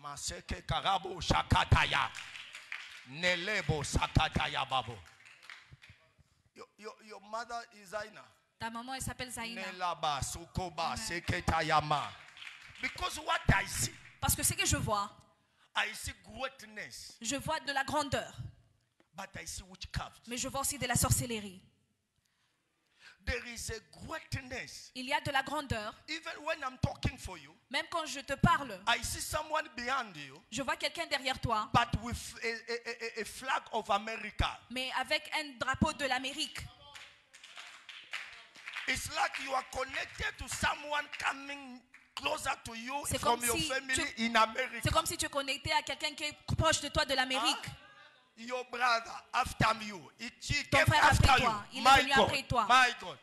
Maseke karabo shakataya. Nelebo sakataya babo. Your mother is Zaina. Ta maman, elle s'appelle Zaina. Nelaba sukoba seketayama. Because what I see, Parce que ce que je vois greatness, de la grandeur, but I see witchcraft. mais je vois aussi de la sorcellerie. there is a greatness. Il y a de la grandeur. Even when I'm talking for you, Même quand je te parle, I see someone behind you, je vois quelqu'un derrière toi, but with a flag of America. mais avec un drapeau de l'Amérique. It's like you are connected to someone coming closer to you C'est from comme your si family tu- in America. C'est comme si tu es connecté à quelqu'un qui est proche de toi de l'Amérique. Your brother after you. He Ton came frère after après you. toi. Il est My venu God. après toi. My God.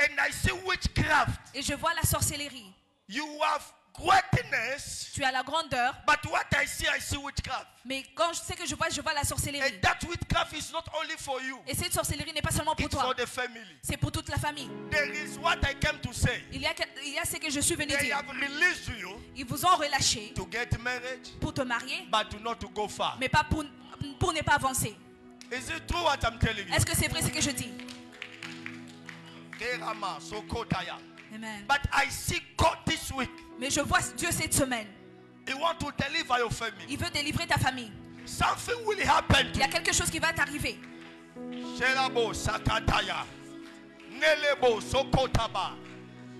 And I see witchcraft. Et je vois la sorcellerie. You have greatness, Tu as la grandeur, but what I see witchcraft. mais quand je sais que je vois la sorcellerie. And that witchcraft is not only for you. Et cette sorcellerie n'est pas seulement pour It's for toi, the family. c'est pour toute la famille. There is what I came to say. Il y a ce que je suis venu They dire. have released you Ils vous ont relâché to get married, pour te marier, but not to go far. mais pas pour ne pas avancer. Is it true what I'm telling you? Est-ce que c'est vrai ce que je dis? Kerama, Sokotaya. Amen. But I see God this week. Mais je vois Dieu cette semaine. He wants to deliver your family. Il veut délivrer ta famille. Something will happen Il to y a you. quelque chose qui va t'arriver. Shelabo Sakataya. Nelebo Sokotaba.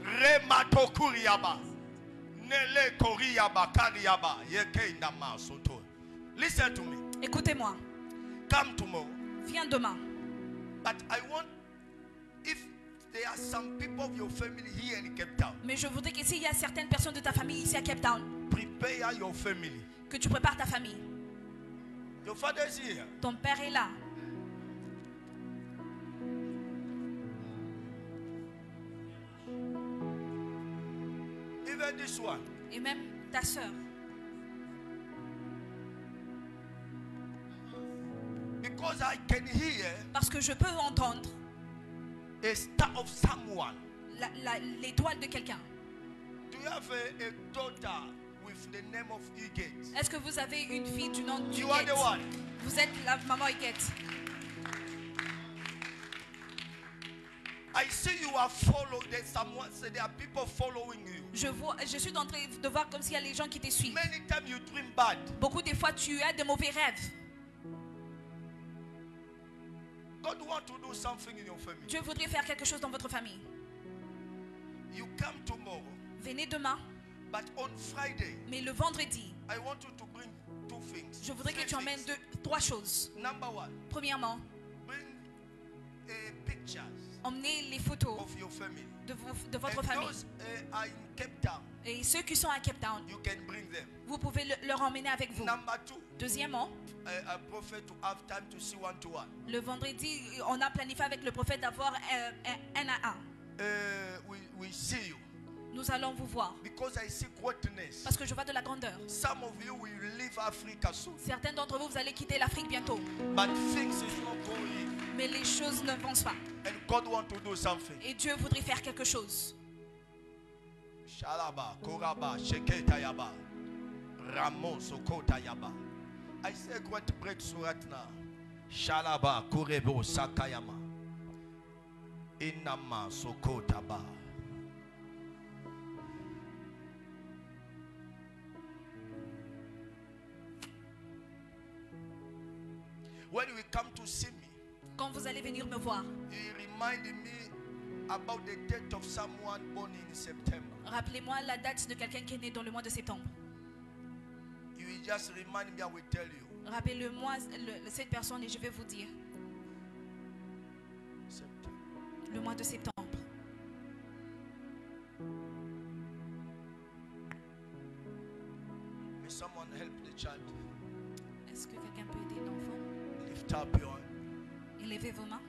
Remato Kuriaba. Nele Koriaba Kariaba. Yeke Nama Soto. Listen to me. Écoutez-moi. Come tomorrow. Viens demain. But I want, if there are some people of your family here in Cape Town, Mais je voudrais que s'il y a certaines personnes de ta famille ici à Cape Town, prepare your family. que tu prépares ta famille. Your father is here. Ton père est là. Even this one. Et même ta soeur. Because I can hear Parce que je peux entendre a star of someone. l'étoile de quelqu'un. Do you have a daughter with the name of Huguette? Est-ce que vous avez une fille du nom You are the d'Huguette? one. Vous êtes la maman Huguette. I see you are followed. There's someone. So there are people following you. Je suis en train de voir comme s'il y a les gens qui te suivent. Many times you dream bad. Beaucoup de fois, tu as de mauvais rêves. God wants to do something in your family. Dieu voudrait faire quelque chose dans votre famille. You come tomorrow, Venez demain, but on Friday, mais le vendredi, I want you to bring two things. je voudrais que Three tu emmènes things. trois choses. Number one, Premièrement, bring pictures emmenez les photos of your family. de votre And famille. those are in Cape Town, Et ceux qui sont à Cape Town, you can bring them. vous pouvez leur emmener avec vous. Number two, Deuxièmement, a prophet to have time to see one to one. le vendredi, on a planifié avec le prophète d'avoir un à un. We see you Nous allons vous voir. because I see greatness. Parce que je vois de la grandeur. Some of you will leave Africa soon, Certains d'entre vous, vous allez quitter l'Afrique bientôt. but things is not going. Mais les choses n'avancent pas. And God wants to do something. Et Dieu voudrait faire quelque chose. Shalaba, Koraba, Sheketa Yaba, Ramon, Sokota Yaba. I see a great breakthrough right now. Shalaba, Korebo, Sakayama. Inama, Sokota Ba. When we come to see me, Quand vous allez venir me voir, he reminded me about the death of someone born in September. rappelez-moi la date de quelqu'un qui est né dans le mois de septembre. You will just remind me, I will tell you. Rappelez-moi cette personne et je vais vous dire. September. Le mois de septembre. May someone help the child. Est-ce que quelqu'un peut aider l'enfant? Lift up your hand. Élevez vos mains.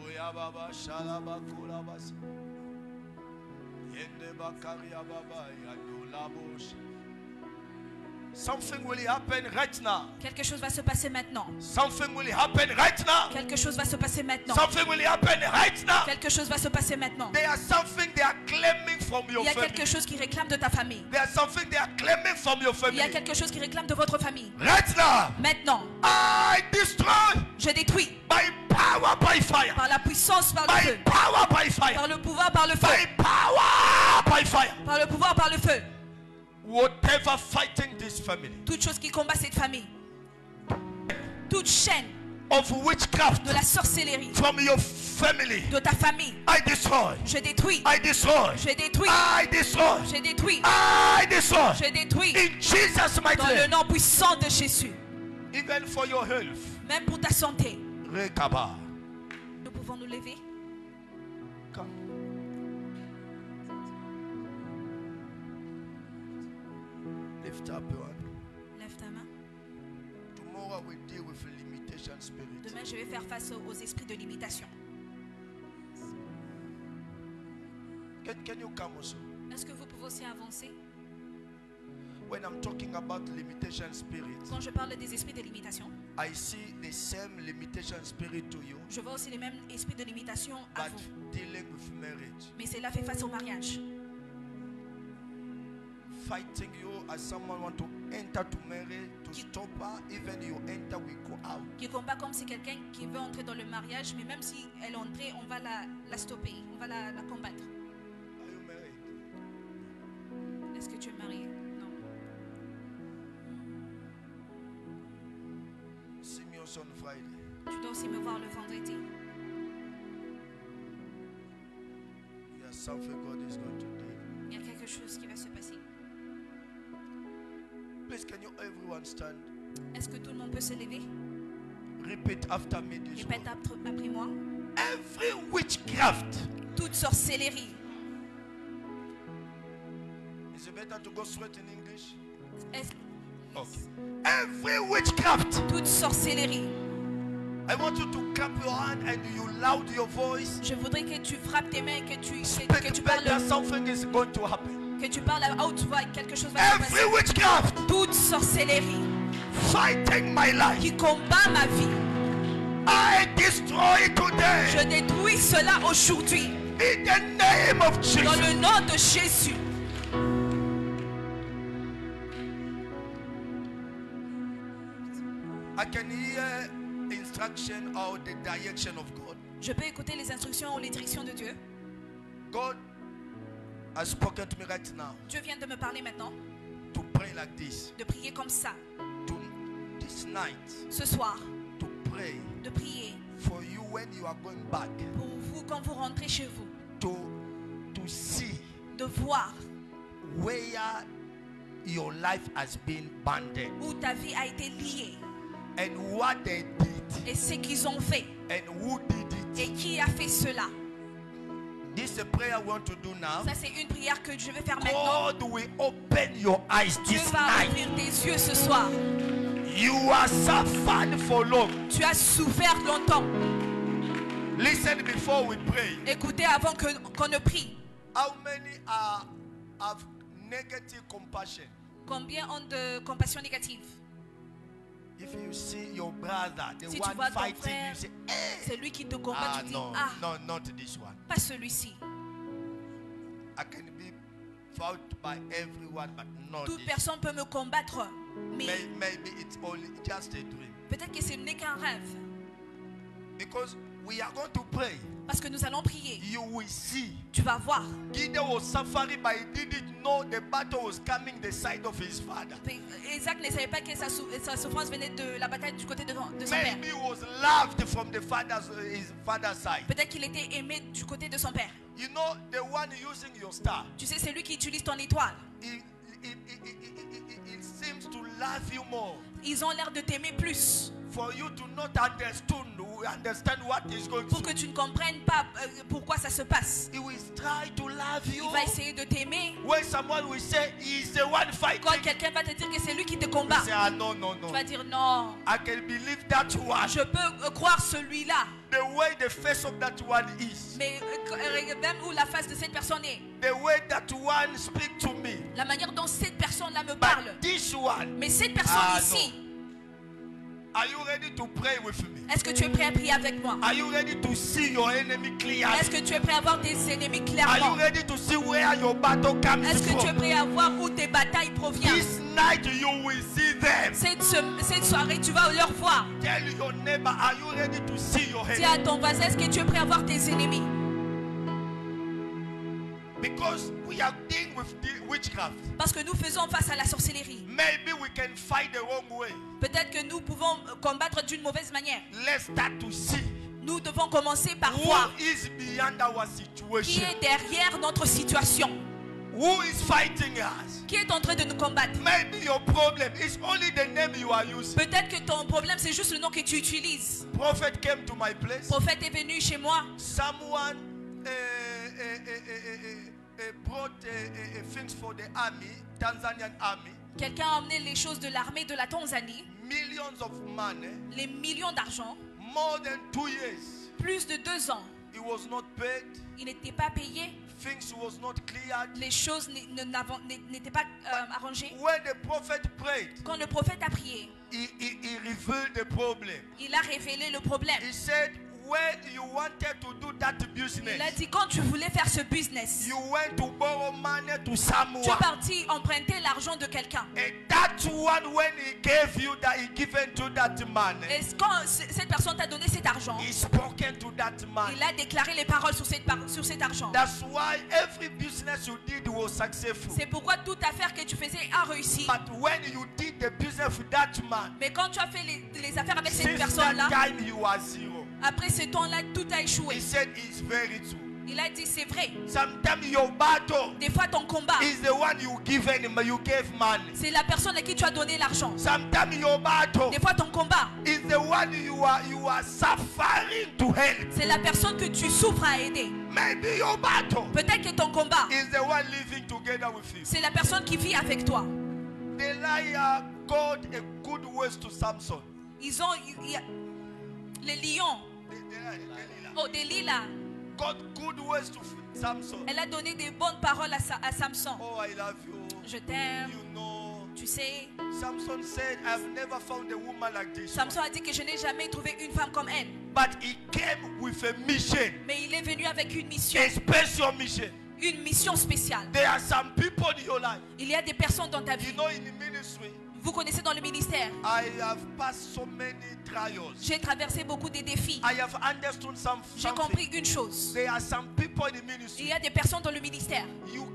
Oya baba shalaba kula basi. Yende bakari ya baba ya dola bosh. Something will happen right now. Quelque chose va se passer maintenant. Something will happen right now. Quelque chose va se passer maintenant. Something will happen right now. Quelque chose va se passer maintenant. There are something they are claiming from your Il y a family. quelque chose qui réclame de ta famille. There are something they are claiming from your Il y a family. quelque chose qui réclame de votre famille. Right now, Maintenant, I destroy je détruis by power, by fire. par la puissance, par le By feu. power, by fire. Par le pouvoir, par le feu. By power, by fire. Par le pouvoir, par le feu. Whatever fighting this family, toute chose qui combat cette famille, toute chaîne of witchcraft de la sorcellerie from your family, de ta famille, I destroy. je détruis, I destroy. je détruis, I destroy. je détruis, I destroy. je détruis In Jesus' mighty dans le name. nom puissant de Jésus. Even for your health. Même pour ta santé, Rekaba. nous pouvons nous lever. Come. Lift up your hand. Lève ta main. Tomorrow we deal with limitation spirit. Demain, je vais faire face aux esprits de limitation. Can you come also? Est-ce que vous pouvez aussi avancer? When I'm talking about limitation spirit, Quand je parle des esprits de limitation, I see the same limitation spirit to you, je vois aussi les mêmes esprits de limitation à but vous. dealing with marriage. Mais cela fait face au mariage. Fighting you as someone want to enter to marry, to stop her, even you enter, we go out. Qui combat comme si quelqu'un qui veut entrer dans le mariage, mais même si elle est entrée, on va la stopper, on va la combattre. Are you married? Est-ce que tu es marié? Non. See me also on Friday. Tu dois aussi me voir le vendredi. There's something God is going to do. Il y a quelque chose qui va se passer. Please, can you everyone stand? Est-ce que tout le monde peut se lever? Repeat after me this Répète one. après moi. Every witchcraft. Toute sorcellerie. Is it better to go straight in English? Est- Okay. Every witchcraft. Toute sorcellerie. I want you to clap your hand and you loud your voice. Je voudrais que tu frappes tes mains et que tu Speak parles, better, something is going to happen. que tu parles à haute voix. Quelque chose va se Every passer. witchcraft Toute sorcellerie fighting my life. qui combat ma vie. I destroy it today. Je détruis cela aujourd'hui. In the name of Dans Jesus. le nom de Jésus. I can hear instruction or the direction of God. Je peux écouter les instructions ou les directions de Dieu. God has spoken to me right now Dieu vient de me parler maintenant to pray like this. de prier comme ça. To this night, Ce soir, to pray de prier for you when you are going back. pour vous quand vous rentrez chez vous. To see De voir where your life has been banded où ta vie a été liée and what they did et ce qu'ils ont fait and who did it. et qui a fait cela. This is a prayer I want to do now. Ça, c'est une prière que je vais faire maintenant. God will open your eyes Dieu this va night. ouvrir tes yeux ce soir. You are suffered for long. Tu as souffert longtemps. Listen before we pray. Écoutez avant qu'on ne prie. How many have negative compassion? Combien ont de compassion négative? If you see your brother, the Si tu one vois ton fighting frère, you, say, hey. c'est lui qui te combat, tu dis, No, ah, no, not this one. pas celui-ci. I can be fought by everyone, but not Toute this. personne peut me combattre, mais Maybe it's only just a dream. peut-être que ce n'est qu'un rêve. Because we are going to pray. Parce que nous allons prier. You will see. Tu vas voir. Gideon was suffering, but he didn't know the battle was coming the side of his father. Isaac ne savait pas que sa souffrance venait de la bataille du côté de son père. Maybe he was loved from his father's side. Peut-être qu'il était aimé du côté de son père. You know, the one using your star, Tu sais, c'est lui qui utilise ton étoile. it seems to love you more. Ils ont l'air de t'aimer plus. For you to not understand what is going Pour que through. tu ne comprennes pas pourquoi ça se passe. He will try to love you. Il va essayer de t'aimer. When someone will say he's the one fighting, Quand quelqu'un va te dire que c'est lui qui te you combat, say, ah, no. tu vas dire non. I can believe that one. Je peux croire celui-là. The way the face of that one is, Mais même où la face de cette personne est, the way that one speak to me. la manière dont cette personne-là me parle. But this one, Mais cette personne ici, are you ready to pray with me? est-ce que tu es prêt à prier avec moi? Are you ready to see your enemy clearly? Est-ce que tu es prêt à voir tes ennemis Are you clairement? ready to see where your battle comes Est-ce que tu es from? prêt à voir où tes batailles proviennent? This night you will see them. Cette soirée, tu vas leur voir. Tell your neighbor, are you ready to see your Dis enemy? à ton voisin, est-ce que tu es prêt à voir tes ennemis? Because we are dealing with witchcraft. Parce que nous faisons face à la sorcellerie. Maybe we can fight the wrong way. Peut-être que nous pouvons combattre d'une mauvaise manière. Let's start to see Nous devons commencer par who voir is beyond our qui situation. est derrière notre situation, Who is fighting us? qui est en train de nous combattre. Maybe your problem is only the name you are using. Peut-être que ton problème, c'est juste le nom que tu utilises. Prophet came to my place. Le prophète est venu chez moi. Someone brought things for the army, Tanzanian army. Quelqu'un a emmené les choses de l'armée de la Tanzanie, Millions of money, les millions d'argent, more than 2 years. plus de 2 ans. He was not paid. Il n'était pas payé, Things was not cleared. les choses n'étaient pas arrangées. When the prophet prayed, Quand le prophète a prié, he revealed the problem. il a révélé le problème. He said, when you wanted to do that business, Il a dit, quand tu voulais faire ce business, you went to borrow money to tu someone. es parti emprunter l'argent de quelqu'un. And that one, when he gave you that, he given to that money, Et quand cette personne t'a donné cet argent, he spoken to that man. il a déclaré les paroles sur cet argent. That's why every business you did was successful. C'est pourquoi toute affaire que tu faisais a réussi. But when you did the business with that man, Mais quand tu as fait les affaires avec cette since that personne-là, time you are zero. après ce temps-là, tout a échoué. He said it's very true. Il a dit, c'est vrai. Sometimes your battle Des fois, ton combat, is the one you gave money. c'est la personne à qui tu as donné l'argent. Sometimes your battle Des fois, ton combat, is the one you are suffering to help. c'est la personne que tu souffres à aider. Maybe your battle Peut-être que ton combat, is the one living together with you. c'est la personne qui vit avec toi. Delilah got a good words to Samson. Ils ont... les lions. Delilah Oh, Delilah. got good words to Samson. Elle a donné des bonnes paroles à Samson. Oh, I love you. Je t'aime. You know, Tu sais, Samson said, I've never found a woman like this. Samson a dit que je n'ai jamais trouvé une femme comme elle. But he came with a mission, Mais il est venu avec une mission. a special mission. Une mission spéciale. There are some people in your life. Il y a des personnes dans ta You vie. know, in the ministry, Vous connaissez dans le ministère. I have passed so many trials. J'ai traversé beaucoup de défis. I have understood J'ai compris something. une chose. There are some people in the Il ministry. y a des personnes dans le ministère. You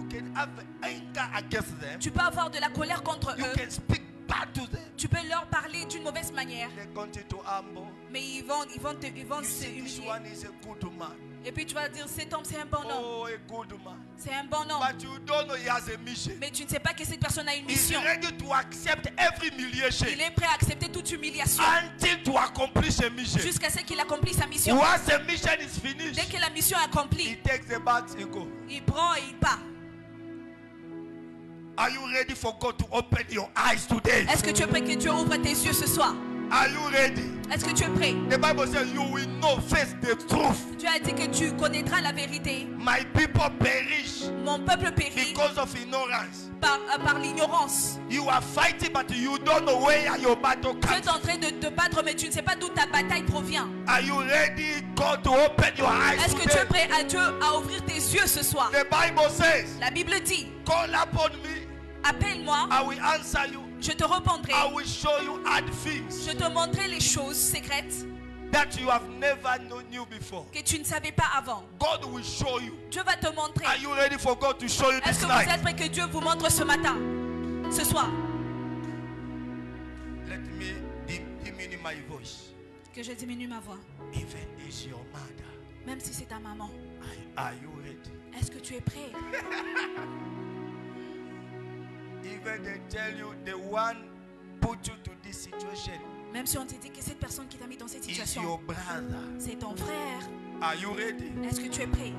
can have anger against them. Tu peux avoir de la colère contre You eux. can speak bad to them. Tu peux leur parler d'une mauvaise manière. They continue to humble. Mais ils vont You se see, this humilier. one is a good man. Et puis tu vas dire, cet homme c'est un bon homme. Oh, a good man. C'est un bon homme. But you don't know he has a mission. Mais tu ne sais pas que cette personne a une He's mission. ready to accept every humiliation Il est prêt à accepter toute humiliation until to accomplish a mission. jusqu'à ce qu'il accomplisse sa mission. Once the mission is Dès finished, que la mission est he accomplie, takes the bags and go. il prend et il part. Are you ready for God to open your eyes today? Est-ce que tu es prêt que Dieu ouvre tes yeux ce soir? Are you ready? Est-ce que tu es prêt? The Bible says you will know first the truth. Dieu a dit que tu connaîtras la vérité. My people perish Mon peuple périt because of ignorance. par l'ignorance. You are fighting, but you don't know where your battle Tu comes es en train de te battre, mais tu ne sais pas d'où ta bataille provient. Are you ready, God, to open your eyes Est-ce que tu es today? prêt à Dieu à ouvrir tes yeux ce soir? The Bible says, La Bible dit, call upon me, appelle-moi, I will answer you. je te répondrai. I will show you hard things Je te montrerai les choses secrètes that you have never knew before. que tu ne savais pas avant. God will show you. Dieu va te montrer. Are you ready for God to show you Est-ce this que vous êtes night? prêts que Dieu vous montre ce matin, ce soir? Let me diminish my voice. Que je diminue ma voix. Even is your mother. Même si c'est ta maman. Are you ready? Est-ce que tu es prêt? Even they tell you the one put you to this situation Même si on te dit que cette personne qui t'a mis dans cette is your situation, brother. c'est ton frère. Are you ready? Est-ce que tu es prêt?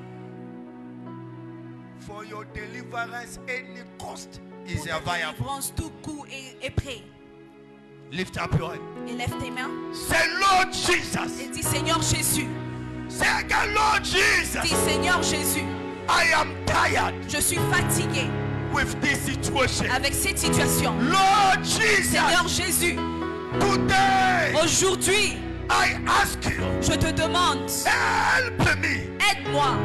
For your deliverance, any cost Pour is ta available. délivrance, tout coup est prêt. Lift up your hand. Et lève tes mains Say, Lord et Jesus. dis, Seigneur Jésus. Say again, Lord Dis, Jesus. Seigneur Jésus, I am tired je suis fatigué with this situation. avec cette situation. Lord Jesus, Seigneur Jésus, today aujourd'hui, I ask you, je te demande, help me aide-moi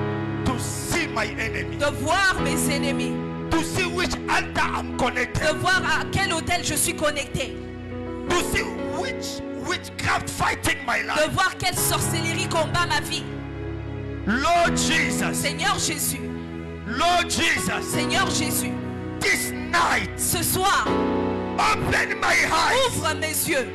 to see my enemy, de voir mes ennemis, to see which altar I'm de connected, voir à quel hôtel je suis connecté, to see which witchcraft fighting my de life. voir quelle sorcellerie combat ma vie. Lord Jesus, Seigneur Jésus, Lord Jesus, Seigneur Jésus, this night, ce soir, open my eyes ouvre mes yeux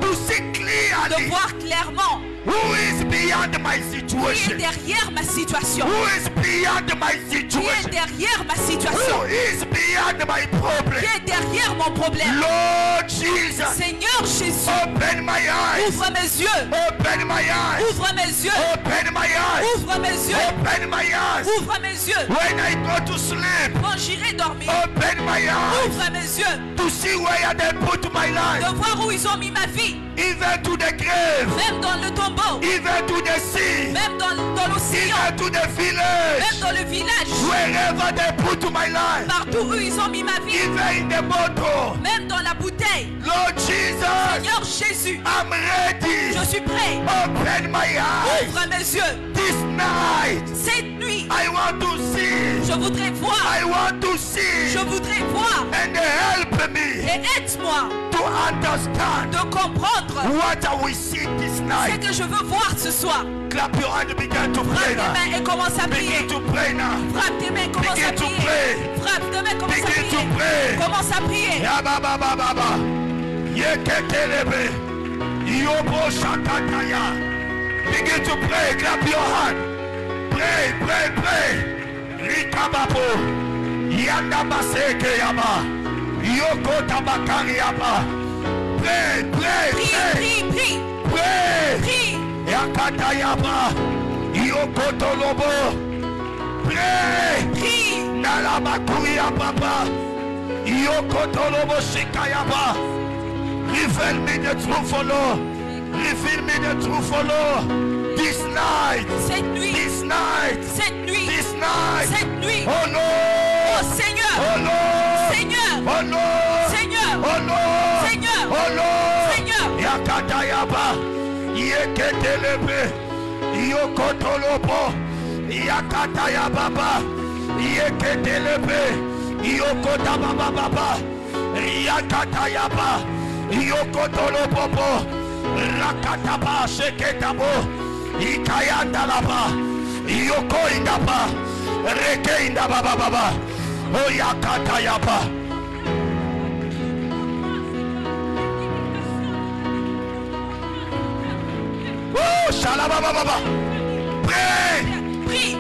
to see de clearly voir clairement who is beyond my qui est situation. derrière ma situation. Who is beyond my Qui est situation? derrière ma situation. Who is beyond my problem? Qui est derrière mon problème. Lord Jesus, Seigneur Jésus, open my eyes. ouvre mes yeux. Open my eyes. Ouvre mes yeux. Open my eyes. Ouvre mes yeux. Open my eyes. Ouvre mes yeux. When I go to sleep, Quand j'irai dormir, open my eyes ouvre mes yeux. to see where they put my life. De voir où ils ont mis ma vie. Even to the grave, Même dans le tombeau. even to the sea, Même dans l'océan. even to the village. Même dans le village. Wherever they put my life, Partout où ils ont mis ma vie. even in the bottle. Même dans la bouteille. Lord Jesus, Seigneur Jésus, I'm ready. je suis prêt. Open my eyes. Ouvre mes yeux. This night, Cette nuit, I want to see. je voudrais voir. I want to see. Je voudrais voir. And help me Et aide-moi to understand de comprendre what we see this ce night. que je veux voir ce soir. Clap your hand and begin to Frappe pray tes now. mains et commence à prier. Begin to pray now. Frappe tes mains, commence à Begin to prier. pray. Frappe tes mains, commence à Begin to prier. pray. Commence à prier. Ya ba ba ba ba ba. Yeketelebe. Yobo shakataya. Begin to pray. Clap your hand. Pray, pray, pray. Rikababo. Yanda baseke yaba. Yoko tabakari yaba. Pray, pray, Prie, pray. prie, prie. Pray. Prie. Yakata yaba. Yoko tolobo. Pray. Prie. Nalabakuri yaba. Yoko tolobo shikayaba. Reveal me the truth, O Lord. Reveal me the truth, O Lord. This night. Cette nuit. This night. Cette nuit. This night. Cette nuit. Oh Lord. Oh Seigneur. Oh Lord. Seigneur. Oh Lord. Seigneur. Oh Lord. Seigneur. Oh Lord. Seigneur. Yakata yaba. Yeketelebe. Yokotolobo. Yakata yababa. Yeketelebe. Yokota baba baba. Yakata yaba. Yokotolobo. Rakataba sheketabo. Ikayanda laba. Yoko indaba. Reke indaba baba. Oh yakata yaba. Oh shalaba baba. Pray. Prie.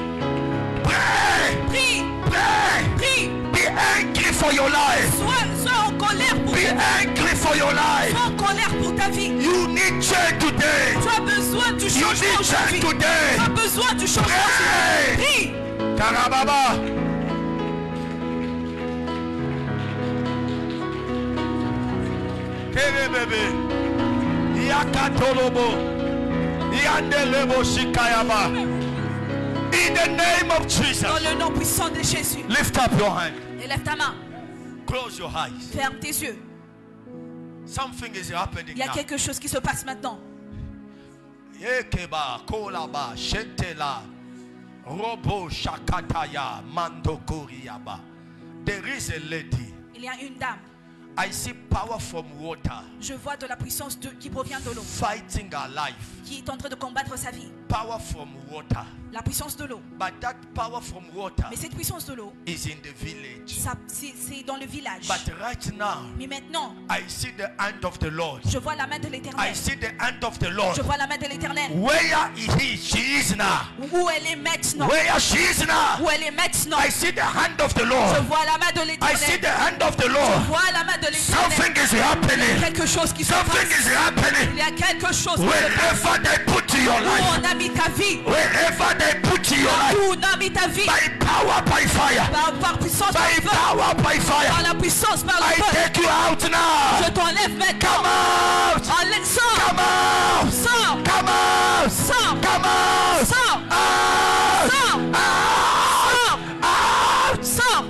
Pray. Prie. Pray. Prie. Be angry for your life. Sois en colère pour Be ta vie. angry for your life. Sois en colère pour ta vie. You need change today. Tu as besoin du You changement need change aujourd'hui. today. Tu as besoin du changement Pray. aujourd'hui. Prie. Karababa. Kerebebe. Yakatolobo. Yandelebo shikayaba. In the name of Dans Jesus. le nom puissant de Jésus. Lift up your hand. Élève ta main. Close your eyes. Ferme tes yeux. Something is happening Il y a now. quelque chose qui se passe maintenant. Yekeba, kolaba, shetela, robo shakataya, mandokuriaba. There is a lady. Il y a une dame. I see power from water Je vois de la puissance qui provient de l'eau. fighting her life. Qui est en train de combattre sa vie. Power from water. La puissance de l'eau. But that power from water Mais cette puissance de l'eau, is in the village. c'est dans le village. But right now, Mais maintenant, I see the hand of the Lord. je vois la main de I l'Éternel. see the hand of the Lord. Je vois la main de l'Éternel. Where she is now. Où elle est maintenant. Where she is now. Où elle est maintenant. I see the hand of the Je Lord. vois la main de I see l'Éternel. the hand of the Je Lord. vois la main de l'Éternel. Something is happening. Quelque chose qui se Something passe. is happening. Il y a quelque chose qui se passe. Wherever they put your Où life. on a mis ta vie. Wherever they put your life. Où on a mis ta vie. By power, by fire. Par puissance, par By le feu. power, by Par fire. la puissance, par le I feu. take you out now. Je t'enlève Come maintenant. out. Enlève, sors. Come out. Sors. Come out. Sors. Come out. Sors. Out. Sors. Out. Sors. Out. Sors.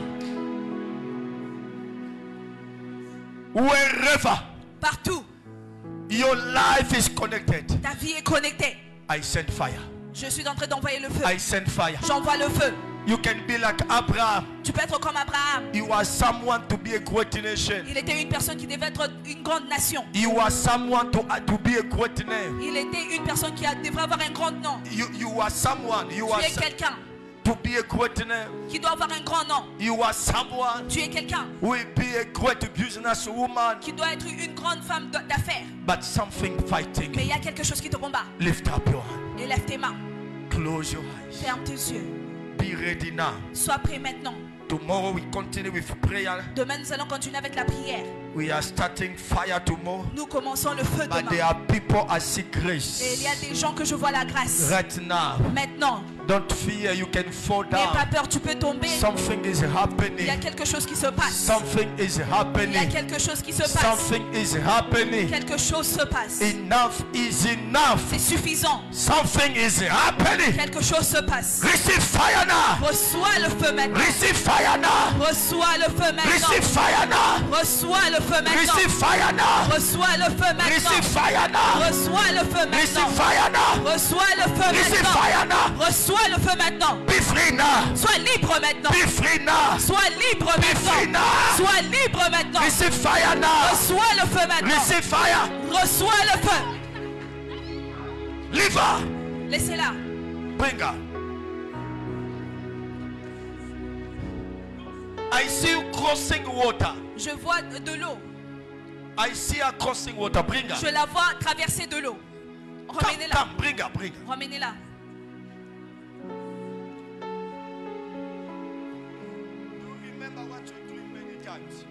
Wherever Partout. your life is connected, Ta vie est connectée. I send fire. Je suis en train d'envoyer le feu. I send fire. J'envoie le feu. You can be like Abraham. Tu peux être comme Abraham. You are someone to be a great nation. Il était une personne qui devait être une grande nation. You are someone to be a great name. Il était une personne qui devrait avoir un grand nom. You are someone. Tu es quelqu'un to be a great name. qui doit avoir un grand nom. You are someone Tu es quelqu'un who will be a great businesswoman. qui doit être une grande femme d'affaires. But something fighting. Mais il y a quelque chose qui te combat. Lift up your hand. Et lève tes mains. Close your eyes. Ferme tes yeux. Be ready now. Sois prêt maintenant. Tomorrow we continue with prayer. Demain, nous allons continuer avec la prière. We are starting fire tomorrow. Nous commençons le feu But there demain. are people I see grace. Et il y a des gens que je vois la grâce. Right now. Maintenant, Don't fear, you can fall n'aie pas down. peur, tu peux tomber. Something is Il y a happening. quelque chose qui se passe. Something is Il y a happening. quelque chose qui se passe. Something is happening. Quelque chose se passe. Enough is enough. C'est suffisant. Something is happening. Quelque chose se passe. Receive fire now. Reçois le feu maintenant. Receive fire now. Reçois le feu maintenant. Receive fire now. Reçois le feu maintenant. Receive fire now. Reçois le feu Receive maintenant. fire now. Reçois le feu Receive maintenant. fire now. Reçois le feu Receive maintenant. fire now. Reçois le feu maintenant. Be free now. Sois libre maintenant. Be free now. Sois libre free maintenant. now. Sois libre maintenant. Receive fire now. Reçois le feu maintenant. Receive fire. Reçois le feu. Leave her. Laissez-la. Bring her. I see you crossing water. Je vois de l'eau. I see her crossing water. Bring her. Je la vois traverser de l'eau. Come, Ramenez-la. come, bring her, bring her. Ramenez-la. You remember what you're doing many times.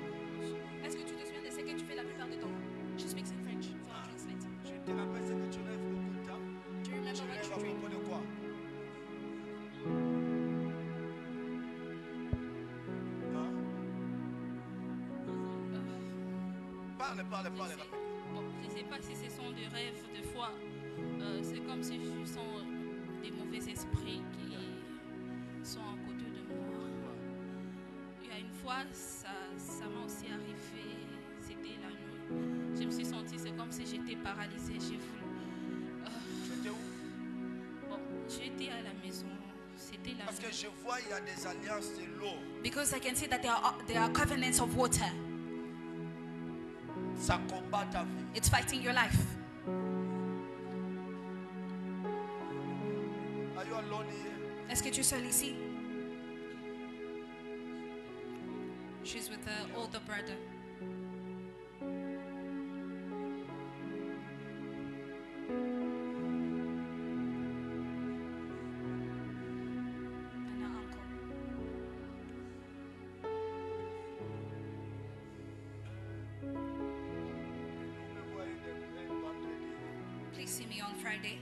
Est-ce que tu te souviens de ce que tu fais la plupart du temps? She speaks in French. So I'll translate. Je te rappelle ce que tu rêves beaucoup de temps. Do you remember Tu what rêves you à dream? propos de quoi? Hein? Parle, parle, parle. rapidement. Bon, je ne sais pas si ce sont des rêves, des fois, c'est comme si je sens des mauvais esprits qui sont à côté de moi. Il y a une fois, ça m'a aussi arrivé, c'était la nuit. Je me suis sentie, c'est comme si j'étais paralysée. J'ai voulu. Tu étais où? Bon, j'étais à la maison, c'était la Parce que nuit. je vois, il y a des alliances de l'eau. Because I can see that there are covenants of water. Ça combat ta vie. It's fighting your life. Are you alone here? Est-ce que tu es seul ici? She's with her older brother. And her uncle. Je me vois un vendredi. Please see me on Friday.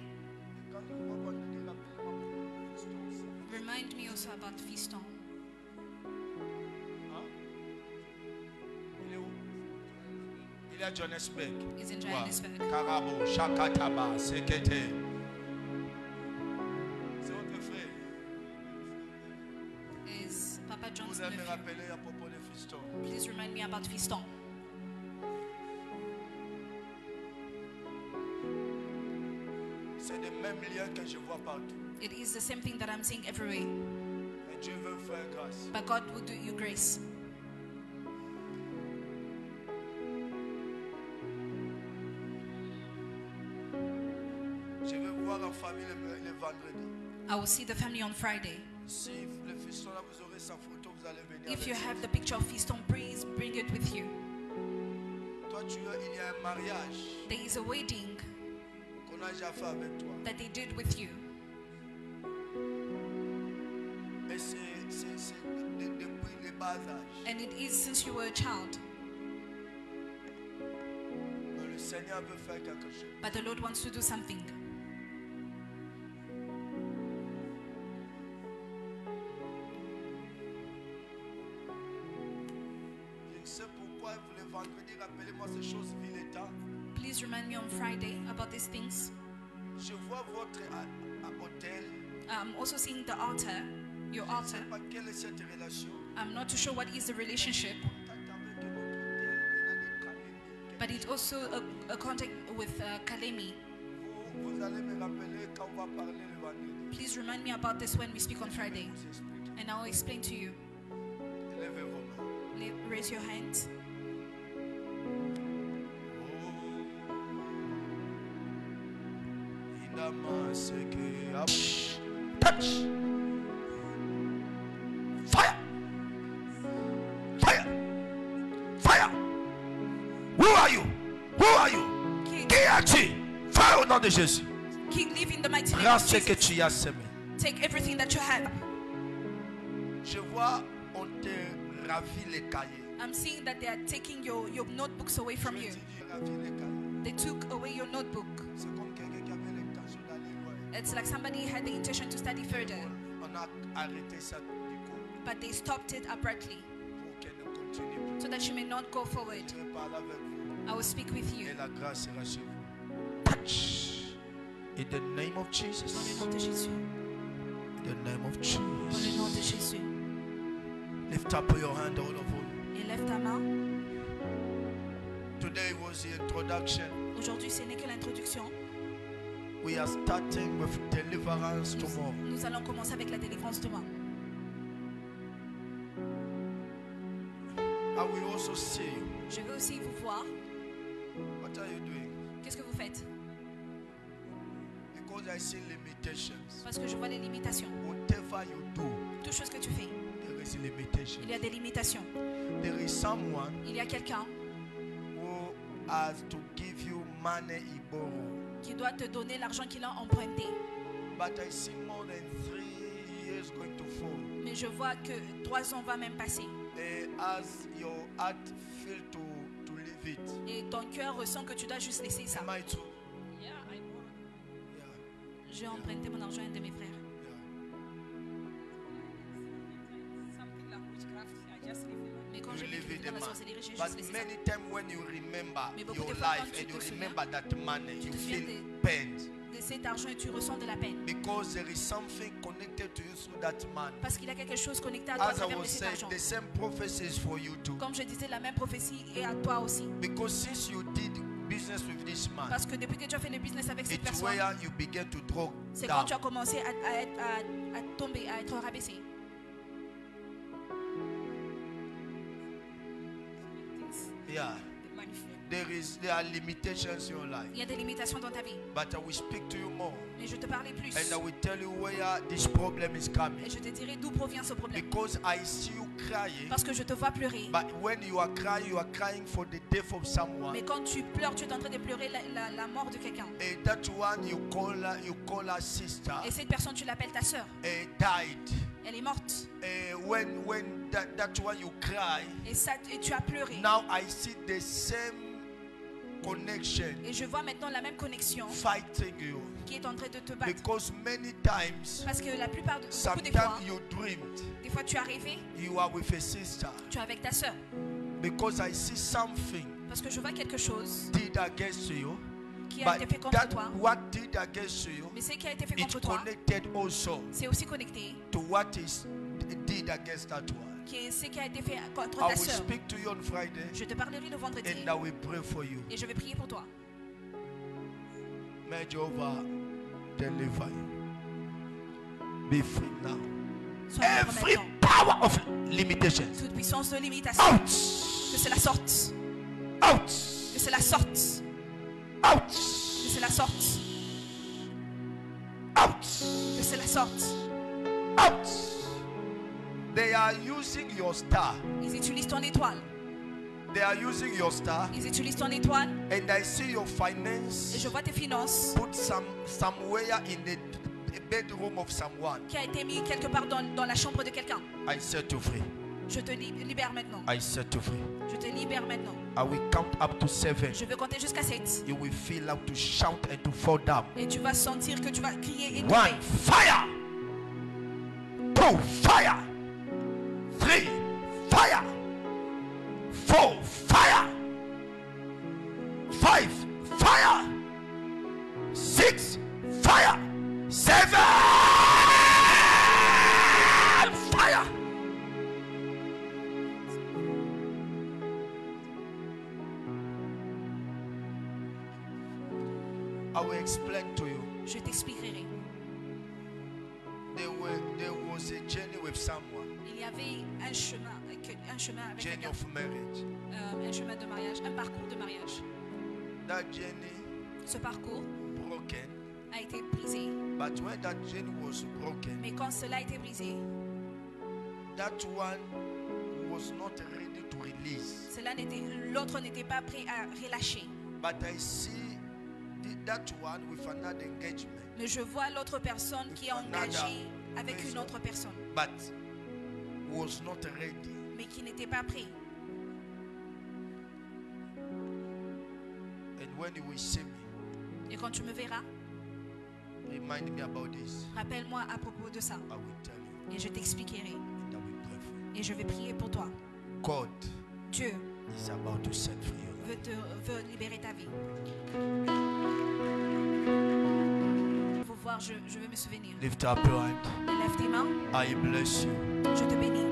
Quand je vois vendredi, rappelle-moi pour le festin. Remind me also about Fiston. Hein? Il est où? Il est à Johannesburg. He's in Wow. Johannesburg. Karabo, Shakataba, Sekete. C'est votre frère. Is Papa John's Vous allez me nephew. rappeler à propos de fiston. Please remind me about Fiston. C'est le même lien que je vois partout. It is the same thing that I'm seeing everywhere. Et Dieu veut faire grâce. But God will do you grace. Je vais voir en famille le vendredi. I will see the family on Friday. Si le fiston là, vous aurez sa photo, vous allez venir. If avec you ça. have the picture of Fiston, please bring it with you. Toi, il y a un mariage There is a wedding qu'on a déjà fait avec toi. that they did with you. Et c'est depuis les bas âges. And it is since you were a child. Mais le Seigneur veut faire quelque chose. But the Lord wants to do something. Je sais pourquoi le vendredi, rappelez-moi ces choses viles et temps. Please remind me on Friday about these things. Je vois votre hôtel. I'm also seeing the altar, your Je ne altar. sais pas quelle est cette relation. I'm not too sure what is the relationship, Contact avec notre hôtel, venant de Kalemi. but it's also a contact with Kalemi. Vous allez me rappeler quand on va parler le vendredi. Please remind me about this when we speak on Friday. Je vous explique. And I will explain to you. Levez vos mains. Raise your hands. Touch. Fire. Fire. Fire. Who are you? Who are you? King, Qui as-tu? Fire au nom de Jésus. King, live in the mighty name Prends of ce que Jesus. tu as semé. Take everything that you have. Je vois, on te ravit les cahiers. I'm seeing that they are taking your notebooks away from Je you. te dis, ravit les cahiers. They took away your notebook. C'est comme quelqu'un qui avait l'intention d'aller loin. It's like somebody had the intention to study further, On a arrêté ça du coup but they stopped it abruptly pour qu'elle ne continue plus. so that you may not go forward. Je vais parler avec vous I will speak with you. et la grâce sera sur vous. Touch. In the name of Dans le Jesus. nom de Jésus. In the name of Dans le nom de Jesus. Jésus. Lift up your hand, all of you. Et lève ta main. Today was the introduction. Aujourd'hui, ce n'est que l'introduction. We are starting with deliverance tomorrow. Nous allons commencer avec la délivrance demain. I will also see you. Je veux aussi vous voir. What are you doing? Qu'est-ce que vous faites? Because I see limitations. Parce que je vois les limitations. Whatever you do, Toute chose que tu fais, there is limitation. il y a des limitations. There is someone Il y a quelqu'un who has to give you money he borrowed. qui doit te donner l'argent qu'il a emprunté. But I see more than 3 years going to fall. Mais je vois que 3 ans va même passer. As your heart feel to leave it. Et ton cœur ressent que tu dois juste laisser ça. Am I true? Yeah, Yeah. j'ai emprunté mon argent à un de mes frères. Mais quand You j'ai leave vécu it dans the la man. sorcellerie, j'ai But juste laissé ça. many times when you remember Mais beaucoup your de fois, life quand tu and te you souviens, remember that money, tu you te souviens feel pained. De cet argent et tu ressens de la peine. Because there is something connected to you through that man. Parce qu'il y a quelque chose connecté à toi à As I travers was de cet saying, argent. the same prophecy is for you too. Comme je disais, la même prophétie est à toi aussi. Because since you did business with this man, Parce que depuis que tu as fait le business avec cette it's personne, where you begin to draw c'est quand down. tu as commencé à tomber, à être rabaissé. Yeah. There are limitations in your life. Il y a des limitations dans ta vie. But I will speak to you more. Mais je te parlais plus. And I will tell you where this problem is coming. Et je te dirai d'où provient ce problème. Because I see you crying. Parce que je te vois pleurer. But when you are crying for the death of someone. Mais quand tu pleures, tu es en train de pleurer la mort de quelqu'un. And that one you call her sister. Et cette personne, tu l'appelles ta sœur. Died. Elle est morte. When that one you cry. Et tu as pleuré. Now I see the same connection. Et je vois maintenant la même connexion fighting you. Qui est en train de te battre. Because many times. Parce que la plupart de beaucoup des fois, fois, you dreamed. Des fois tu as rêvé. You are with a sister. Tu es avec ta sœur. Because I see something. Parce que je vois quelque chose. Did against you. Qui a été fait contre toi. What did against you? Mais ce qui a été fait contre toi. Connected also. C'est aussi connecté. To what is did against that one. Qui est ce qui a été fait contre I ta will sœur. speak to you on Friday. Je te parlerai le vendredi. And I will pray for you. Et je vais prier pour toi. May Jehovah deliver you. Be free now. Every power of limitations. Toute puissance de limitation. Out. Que cela sorte. Out. Que cela sorte. Out. Que cela sorte. Out. Que cela sorte. Out. They are using your star. Ils utilisent ton étoile. They are using your star. Ils utilisent ton étoile. And I see your finance. Et je vois tes finances. Put somewhere in the bedroom of someone. Qui a été mis quelque part dans la chambre de quelqu'un. I set you free. Je te libère maintenant. I set you free. Je te libère maintenant. I will count up to 7. Je vais compter jusqu'à 7. You will feel how to shout and to fall down. Et tu vas sentir que tu vas crier et 1, tomber. fire. 2, fire. 3, fire. 4, fire. 5, fire. 6, fire. 7, fire. I will explain to you. Je t'expliquerai. There was was a journey with someone. Il y avait un chemin avec Journey quelqu'un, of marriage. un chemin de mariage, un parcours de mariage. That journey Ce parcours broken. a été brisé. But when that journey was broken, Mais quand cela a été brisé, that one was not ready to release. l'autre n'était pas prêt à relâcher. But I see that one with another engagement. Mais je vois l'autre personne qui est engagée avec une autre personne, But was not ready. mais qui n'était pas prêt. And when you will see me, Et quand tu me verras, remind me about this. rappelle-moi à propos de ça. I will tell you. Et je t'expliquerai. And I will pray for you. Et je vais prier pour toi. God Dieu is about to set free your life. veut libérer ta vie. Il faut voir, je veux me souvenir. Lift up your hand. Lève tes mains, I bless you. je te bénis.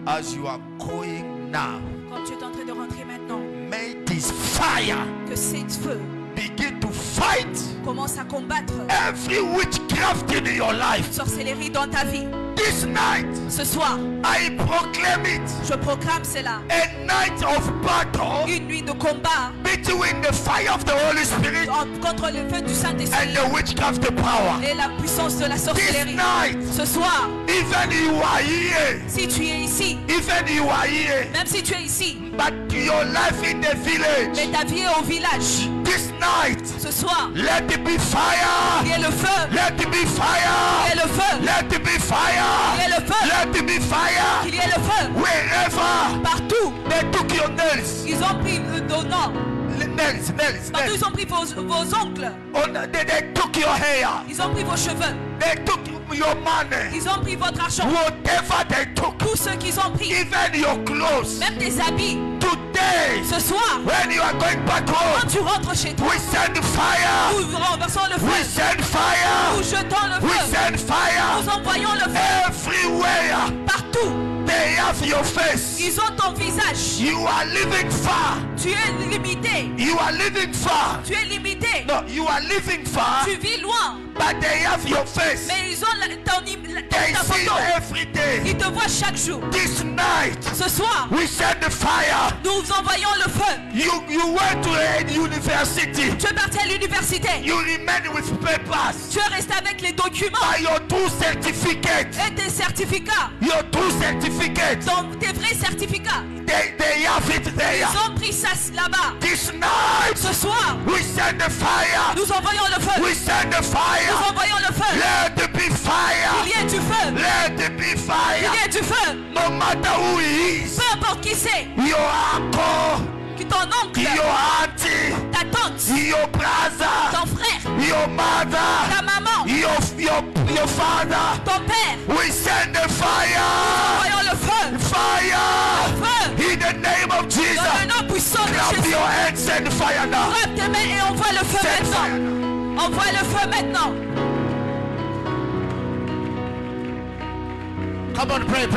As you are going now, Quand tu es en train de rentrer maintenant, may this fire que cet feu begin to fight commence à combattre every witchcraft in your life. sorcellerie dans ta vie. This night, Ce soir, I proclaim it je proclame cela. a night of battle Une nuit de combat between the fire of the Holy Spirit contre le feu du and Saint-Esprit the witchcraft power. et la puissance de la This sorcellerie. night, Ce soir, even you are here, si tu es ici, even you are here, même si tu es ici, but your life in the village. mais ta vie est au village. This night, Ce soir, let it be fire. il y a le feu, Let it be fire. il y a le feu, Let it be fire. il y a le feu, Let it be fire. il y a le feu. Wherever Partout, they took your nails, ils ont pris nos noms. nails. Partout, ils ont pris vos ongles. They took your hair. Ils ont pris vos cheveux. They took your money. Ils ont pris votre argent. Whatever they took, Tout ce qu'ils ont pris, even your clothes. même tes habits. Today, Ce soir, when you are going back quand home, tu rentres chez toi, we send fire. nous renversons le We feu. send fire. Nous jetons le We feu. send fire. Nous envoyons le feu Everywhere partout. they have your face. Ils ont ton visage. You are living far. Tu es limité. You are living far. Tu es limité. No, you are living far, Tu vis loin. but they have your face. Mais ils ont They ta see you photo. every day. Ils te voient chaque jour. This night, Ce soir, we send the fire. nous envoyons le feu. You went to a university. Tu es parti à l'université. You remain with papers. Tu es resté avec les documents By your two certificates. et tes certificats. Your two certificates. Donc tes vrais certificats. They have it there. Ils ont pris ça là-bas. This night, Ce soir, we send the fire. nous envoyons le feu. We send the Nous fire. envoyons le feu. Let it be fire. Il y a du feu. Let it be Il fire. y a du feu. No matter who he is. Peu importe qui c'est. Your uncle. Ton oncle, Your auntie. ta tante, Your brother. ton frère, Your mother. ta maman, Your father. ton père. We send the fire. Envoyons le feu. Fire. Feu. In the name of Jesus. Dans le nom puissant de Clap Jésus. your hands, send fire now. Frappe tes mains et envoie le feu Send fire. maintenant. Envoie le feu maintenant. Come on, pray.